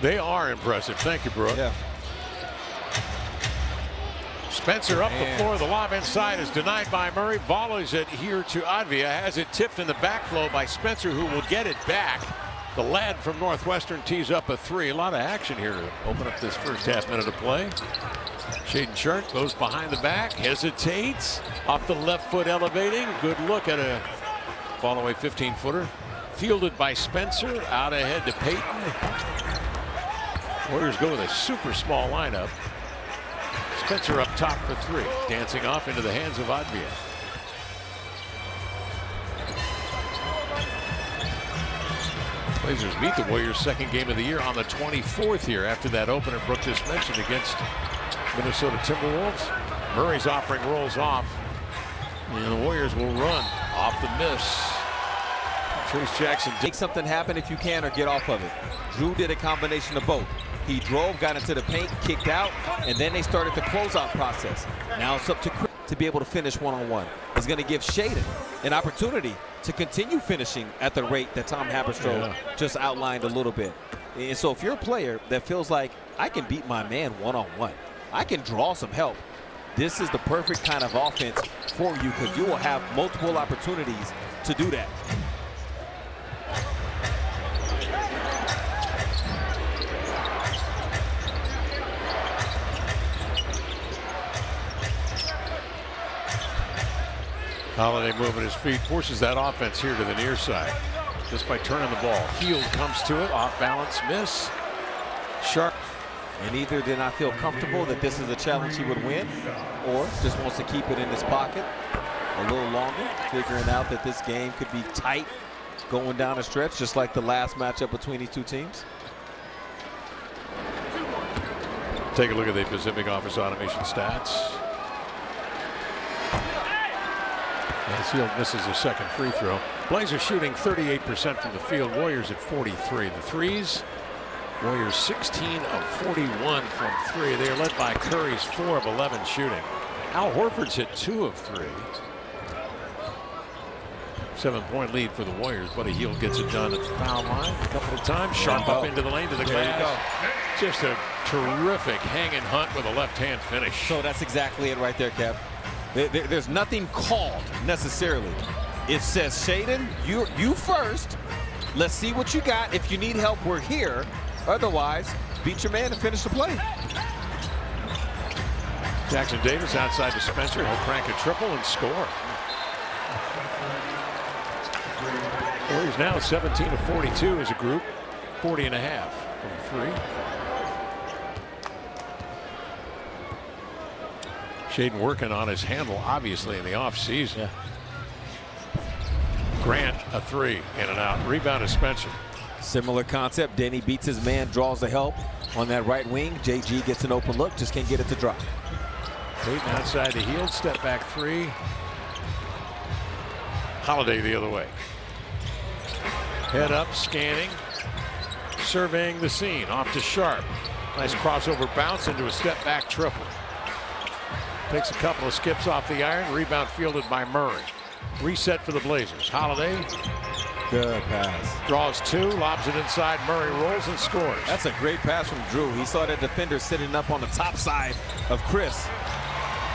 [SPEAKER 1] They are impressive. Thank you, Brooke.
[SPEAKER 2] Yeah.
[SPEAKER 1] Spencer up the floor. The lob inside is denied by Murray. Volleys it here to Advia. Has it tipped in the backflow by Spencer, who will get it back. The lad from Northwestern tees up a 3. A lot of action here to open up this first half minute of play. Shaedon Sharpe goes behind the back, hesitates, off the left foot elevating. Good look at a fall away 15-footer. Fielded by Spencer, out ahead to Payton. Warriors go with a super small lineup. Spencer up top for 3, dancing off into the hands of Advia. Blazers beat the Warriors' 2nd game of the year on the 24th here after that opener Brooke just mentioned against Minnesota Timberwolves. Murray's offering rolls off, and the Warriors will run off the miss. Trace Jackson.
[SPEAKER 2] Make something happen if you can, or get off of it. Drew did a combination of both. He drove, got into the paint, kicked out, and then they started the closeout process. Now it's up to Chris to be able to finish one-on-one. It's going to give Shaedon an opportunity to continue finishing at the rate that Tom Haberstroh just outlined a little bit. And so if you're a player that feels like, I can beat my man one-on-one, I can draw some help, this is the perfect kind of offense for you, because you will have multiple opportunities to do that.
[SPEAKER 1] Holiday moving his feet, forces that offense here to the near side just by turning the ball. Hield comes to it, off balance, miss. Sharpe.
[SPEAKER 2] And either did not feel comfortable that this is a challenge he would win, or just wants to keep it in his pocket a little longer, figuring out that this game could be tight going down the stretch, just like the last matchup between these two teams.
[SPEAKER 1] Take a look at the Pacific Office Automation stats. As Hield misses a 2nd free throw. Blazers shooting 38% from the field. Warriors at 43. The threes. Warriors 16 of 41 from 3. They are led by Curry's 4 of 11 shooting. Al Horford's hit 2 of 3. 7-point lead for the Warriors. Buddy Hield gets it done at the foul line a couple of times. Sharpe up into the lane to the glass. Just a terrific hanging hunt with a left-hand finish.
[SPEAKER 2] So that's exactly it right there, Kev. There's nothing called necessarily. It says, Shaedon, you first. Let's see what you got. If you need help, we're here. Otherwise, beat your man and finish the play.
[SPEAKER 1] Jackson Davis outside to Spencer. He'll crank a triple and score. Warriors now 17 of 42 as a group. 40.5 from 3. Shaedon working on his handle, obviously, in the offseason. Grant, a 3, in and out. Rebound to Spencer.
[SPEAKER 2] Similar concept. Denny beats his man, draws the help on that right wing. JG gets an open look, just can't get it to drop.
[SPEAKER 1] Payton outside to Hield, step back 3. Holiday the other way. Head up, scanning, surveying the scene. Off to Sharpe. Nice crossover bounce into a step back triple. Takes a couple of skips off the iron. Rebound fielded by Murray. Reset for the Blazers. Holiday.
[SPEAKER 2] Good pass.
[SPEAKER 1] Draws two, lobs it inside. Murray rolls and scores.
[SPEAKER 2] That's a great pass from Drew. He saw that defender sitting up on the top side of Chris.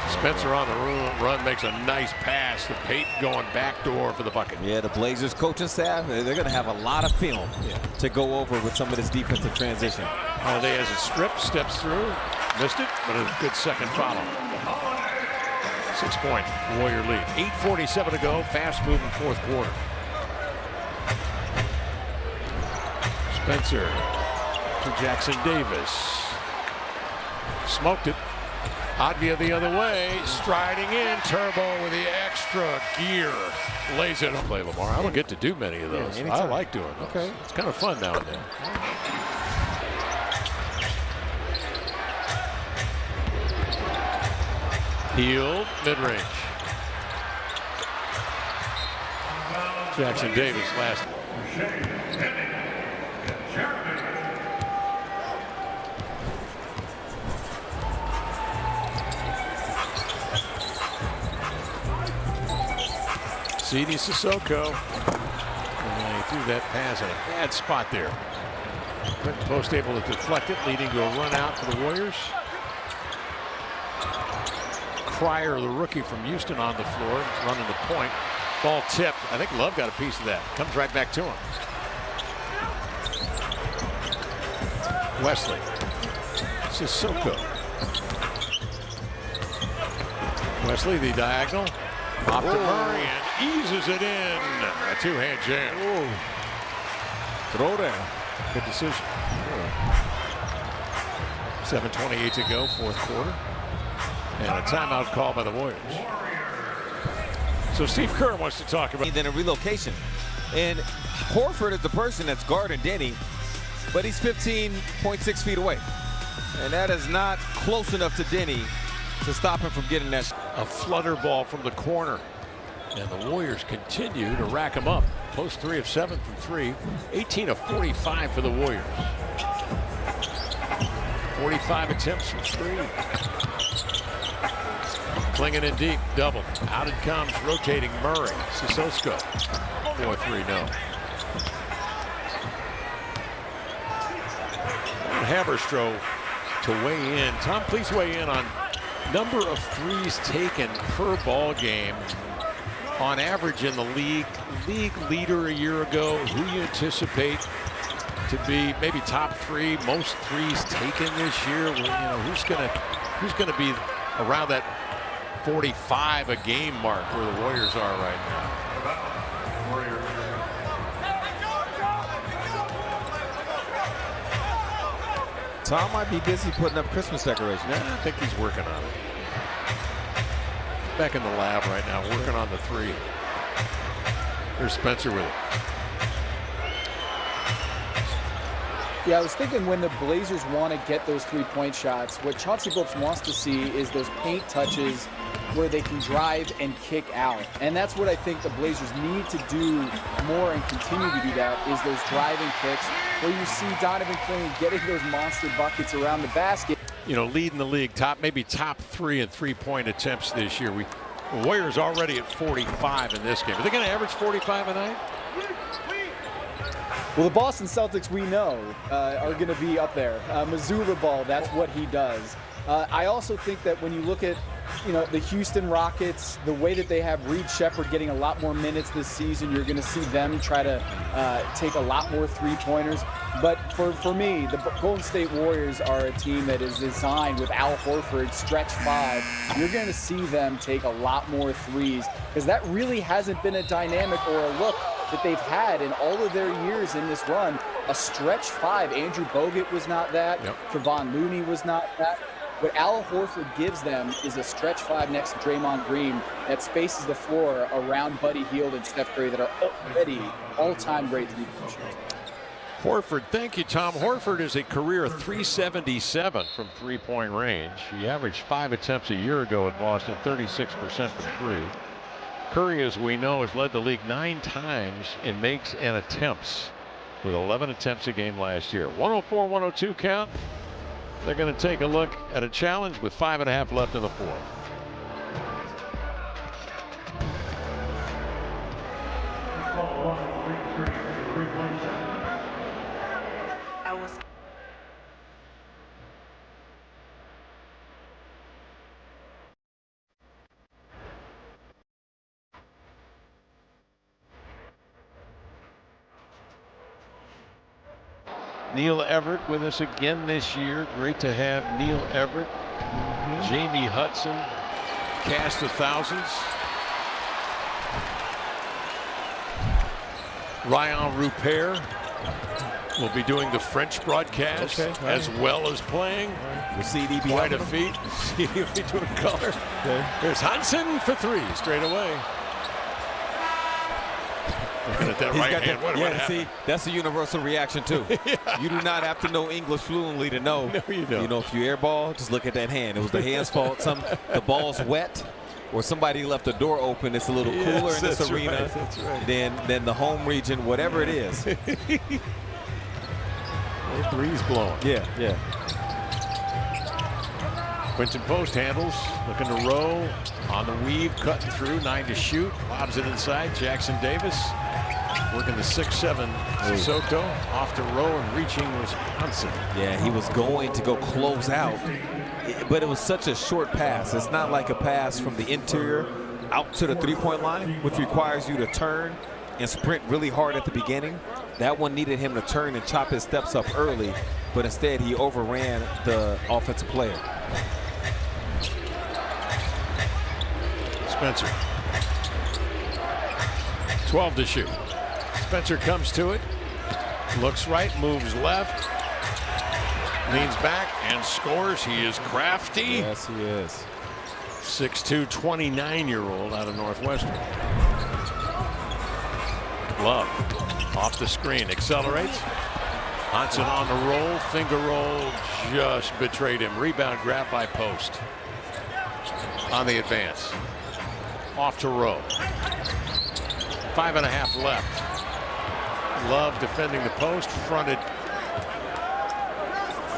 [SPEAKER 1] Spencer on the run makes a nice pass to Payton going back door for the bucket.
[SPEAKER 2] Yeah, the Blazers coaching staff, they're going to have a lot of film to go over with some of this defensive transition.
[SPEAKER 1] Holiday has a strip, steps through, missed it, but a good second follow. 6-point Warrior lead. 8:47 to go, fast moving fourth quarter. Spencer to Jackson Davis. Smoked it. Advia the other way, striding in, Turbo with the extra gear. Lays it up. Play Lamar. I don't get to do many of those. I like doing those. Okay. It's kind of fun now and then. Healed, mid-range. Jackson Davis last. CD Sissoko. And he threw that pass in a bad spot there. Clinton Post able to deflect it, leading to a run out for the Warriors. Cryer, the rookie from Houston, on the floor, running the point. Ball tipped. I think Love got a piece of that. Comes right back to him. Wesley. Sissoko. Wesley, the diagonal. Off to Murray and eases it in. A two-hand jam.
[SPEAKER 2] Whoa. Throw there.
[SPEAKER 1] Good decision. 7:28 to go, fourth quarter. And a timeout call by the Warriors. So Steve Kerr wants to talk about.
[SPEAKER 2] Then a relocation. And Horford is the person that's guarding Denny, but he's 15.6 feet away. And that is not close enough to Denny to stop him from getting that.
[SPEAKER 1] A flutter ball from the corner. And the Warriors continue to rack him up. Post 3 of 7 from 3. 18 of 45 for the Warriors. 45 attempts from 3. Clinging in deep, double. Out it comes, rotating Murray. Sissoko. 4-3, no. Haberstroh to weigh in. Tom, please weigh in on number of threes taken per ball game on average in the league. League leader a year ago. Who you anticipate to be maybe top 3 most threes taken this year? Well, you know, who's gonna be around that 45 a game mark where the Warriors are right now?
[SPEAKER 2] Tom might be busy putting up Christmas decorations.
[SPEAKER 1] Yeah, I think he's working on it. Back in the lab right now, working on the 3. Here's Spencer with it.
[SPEAKER 4] Yeah, I was thinking when the Blazers want to get those 3-point shots, what Chauncey Billups wants to see is those paint touches where they can drive and kick out. And that's what I think the Blazers need to do more and continue to do that, is those driving kicks where you see Donovan Clean getting those monster buckets around the basket.
[SPEAKER 1] You know, leading the league, maybe top 3 in 3-point attempts this year. The Warriors already at 45 in this game. Are they going to average 45 a night?
[SPEAKER 4] Well, the Boston Celtics, we know, are going to be up there. Missoula ball, that's what he does. I also think that when you look at, you know, the Houston Rockets, the way that they have Reed Shepherd getting a lot more minutes this season, you're going to see them try to take a lot more 3-pointers. But for me, the Golden State Warriors are a team that is designed with Al Horford, stretch 5. You're going to see them take a lot more threes, because that really hasn't been a dynamic or a look that they've had in all of their years in this run. A stretch 5. Andrew Bogut was not that.
[SPEAKER 1] Yep.
[SPEAKER 4] Kevon Looney was not that. What Al Horford gives them is a stretch 5 next to Draymond Green that spaces the floor around Buddy Hield and Steph Curry that are already all-time great 3-point shooters.
[SPEAKER 1] Horford, thank you, Tom. Horford is a career 377 from 3-point range. He averaged 5 attempts a year ago in Boston, 36% from 3. Curry, as we know, has led the league 9 times in makes and attempts, with 11 attempts a game last year. 104-102 count. They're going to take a look at a challenge with 5.5 left in the fourth. Neil Everett with us again this year. Great to have Neil Everett. Jamie Hudson, cast of thousands. Ryan Rupert will be doing the French broadcast as well as playing.
[SPEAKER 2] Will CD be
[SPEAKER 1] quite a feat? CD will be doing color. There's Hudson for 3 straight away. Looking at that right hand. What
[SPEAKER 2] see, that's a universal reaction too. You do not have to know English fluently to know.
[SPEAKER 1] No, you don't.
[SPEAKER 2] You know, if you airball, just look at that hand. It was the hand's fault. The ball's wet, or somebody left the door open. It's a little cooler in this arena than the home region, whatever it is.
[SPEAKER 1] The breeze blowing.
[SPEAKER 2] Yeah.
[SPEAKER 1] Quinton Post handles, looking to row on the weave, cutting through, 9 to shoot, lobs it inside. Jackson Davis working the 6'7" Soto off to row, and reaching was Hudson.
[SPEAKER 2] Yeah, he was going to go close out, but it was such a short pass. It's not like a pass from the interior out to the three-point line, which requires you to turn and sprint really hard at the beginning. That one needed him to turn and chop his steps up early, but instead he overran the offensive player.
[SPEAKER 1] Spencer. 12 to shoot. Spencer comes to it. Looks right, moves left. Leans back and scores. He is crafty.
[SPEAKER 2] Yes, he is.
[SPEAKER 1] 6'2", 29-year-old out of Northwestern. Love off the screen. Accelerates. Hudson on the roll. Finger roll just betrayed him. Rebound grab by Post. On the advance. Off to row. 5.5 left. Love defending the post. Fronted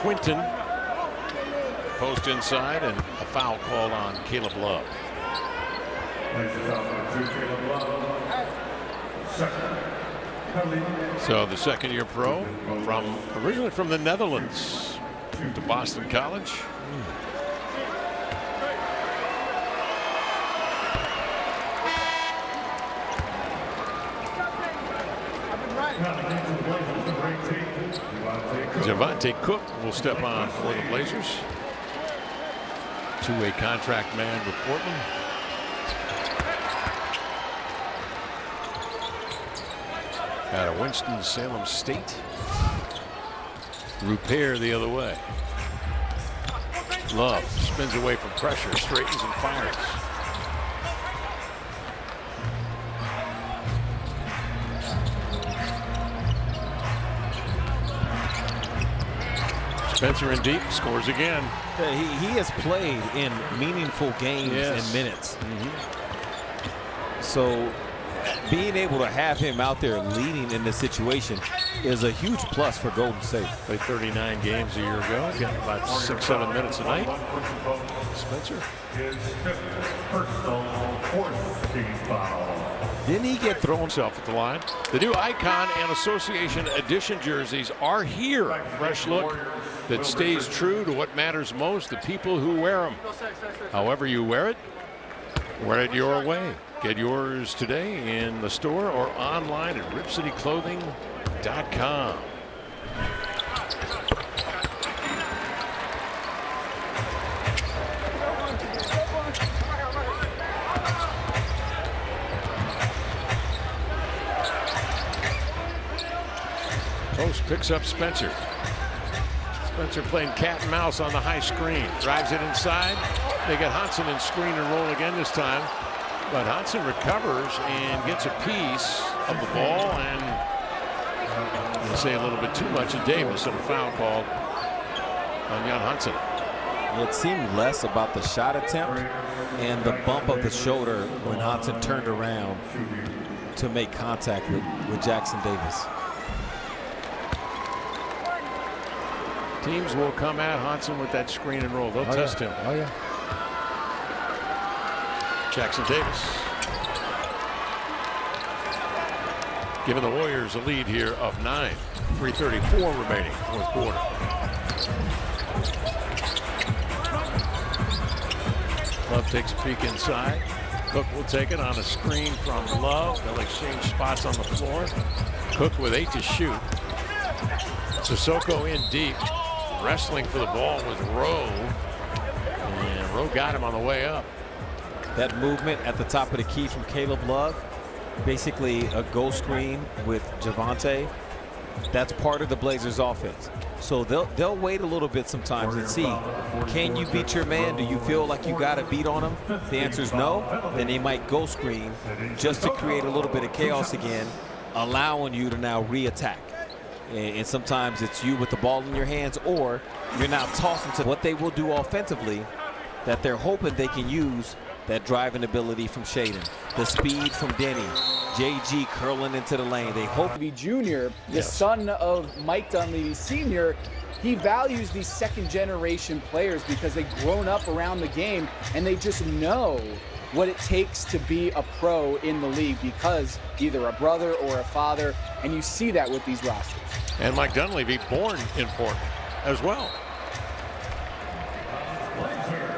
[SPEAKER 1] Quinton. Post inside, and a foul called on Caleb Love. So the second-year pro, originally from the Netherlands, to Boston College. Javante Cook will step on for the Blazers. Two-way contract man with Portland. Out of Winston-Salem State. Rupert the other way. Love spins away from pressure, straightens and fires. Spencer in deep, scores again.
[SPEAKER 2] Yeah, he has played in meaningful games and minutes. So being able to have him out there leading in this situation is a huge plus for Golden State.
[SPEAKER 1] Played 39 games a year ago. Getting about 6-7 minutes a night. Spencer.
[SPEAKER 6] His personal fourth team foul.
[SPEAKER 1] Didn't he get thrown himself at the line? The new Icon and Association Edition jerseys are here. Fresh look that stays true to what matters most, the people who wear them. However you wear it your way. Get yours today in the store or online at ripcityclothing.com. Post picks up Spencer. Spencer playing cat and mouse on the high screen. Drives it inside. They get Hudson in screen and roll again this time. But Hudson recovers and gets a piece of the ball, and they say a little bit too much of Davis, and a foul called on Jan Hudson.
[SPEAKER 2] It seemed less about the shot attempt and the bump of the shoulder when Hansen turned around to make contact with Jackson Davis.
[SPEAKER 1] Teams will come at Hansen with that screen and roll. They'll test him.
[SPEAKER 7] Oh, yeah.
[SPEAKER 1] Jackson Davis giving the Warriors a lead here of 9. 3:34 remaining, fourth quarter. Love takes a peek inside. Cook will take it on a screen from Love. They'll exchange spots on the floor. Cook with 8 to shoot. Sissoko in deep. Wrestling for the ball with Rowe. And Rowe got him on the way up.
[SPEAKER 2] That movement at the top of the key from Caleb Love, basically a go screen with Javonte. That's part of the Blazers offense. So they'll wait a little bit sometimes and see, can you beat your man? Do you feel like you got a beat on him? The answer is no. Then they might go screen just to create a little bit of chaos again, allowing you to now re-attack. And sometimes it's you with the ball in your hands, or you're now tossing to what they will do offensively that they're hoping they can use that driving ability from Shaden, the speed from Denny, JG curling into the lane. They hope.
[SPEAKER 4] Jr., the son of Mike Dunleavy Sr., he values these second-generation players because they've grown up around the game and they just know what it takes to be a pro in the league because either a brother or a father, and you see that with these rosters.
[SPEAKER 1] And Mike Dunleavy, born in Portland as well.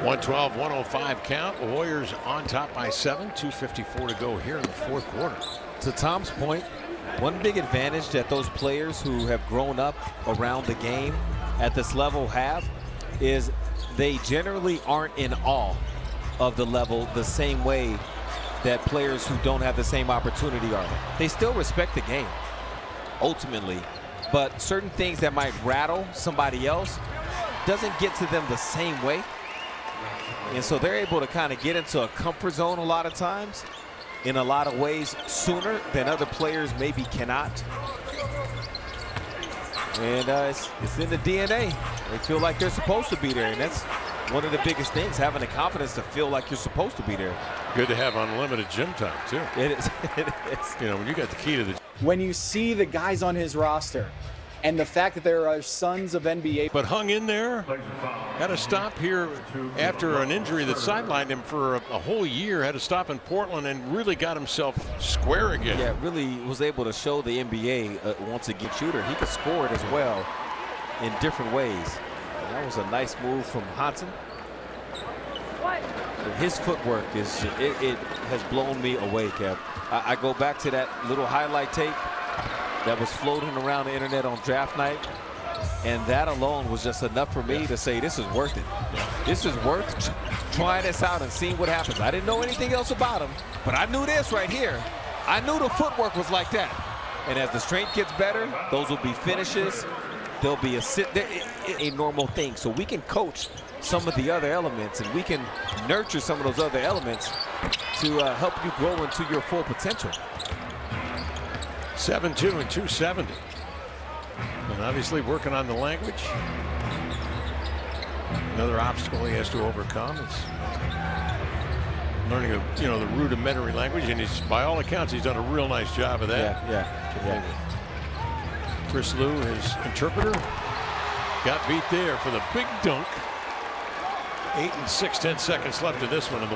[SPEAKER 1] 112-105 count. Warriors on top by 7. 2:54 to go here in the fourth quarter.
[SPEAKER 2] To Tom's point, one big advantage that those players who have grown up around the game at this level have is they generally aren't in awe of the level the same way that players who don't have the same opportunity are. They still respect the game, ultimately, but certain things that might rattle somebody else doesn't get to them the same way. And so they're able to kind of get into a comfort zone a lot of times, in a lot of ways sooner than other players maybe cannot. And it's in the DNA. They feel like they're supposed to be there, and that's one of the biggest things, having the confidence to feel like you're supposed to be there.
[SPEAKER 1] Good to have unlimited gym time, too.
[SPEAKER 2] It is. It is.
[SPEAKER 1] You know, when you got the key to the...
[SPEAKER 4] When you see the guys on his roster and the fact that there are sons of NBA.
[SPEAKER 1] But hung in there. Had to stop here after an injury that sidelined him for a whole year. Had to stop in Portland and really got himself square again.
[SPEAKER 2] Yeah, really was able to show the NBA once again shooter. He could score it as well in different ways. And that was a nice move from Hansen. His footwork is it has blown me away, Kev. I go back to that little highlight tape that was floating around the internet on draft night, and that alone was just enough for me to say this is worth it. This is worth trying this out and seeing what happens. I didn't know anything else about him, but I knew this right here. I knew the footwork was like that. And as the strength gets better, those will be finishes. There'll be a normal thing. So we can coach some of the other elements, and we can nurture some of those other elements to help you grow into your full potential.
[SPEAKER 1] 7-2 and 270. And obviously working on the language. Another obstacle he has to overcome is learning the rudimentary language, and he's, by all accounts, he's done a real nice job of that.
[SPEAKER 2] Yeah.
[SPEAKER 1] Chris Lou, his interpreter, got beat there for the big dunk. 8 and 6/10 seconds left in this one.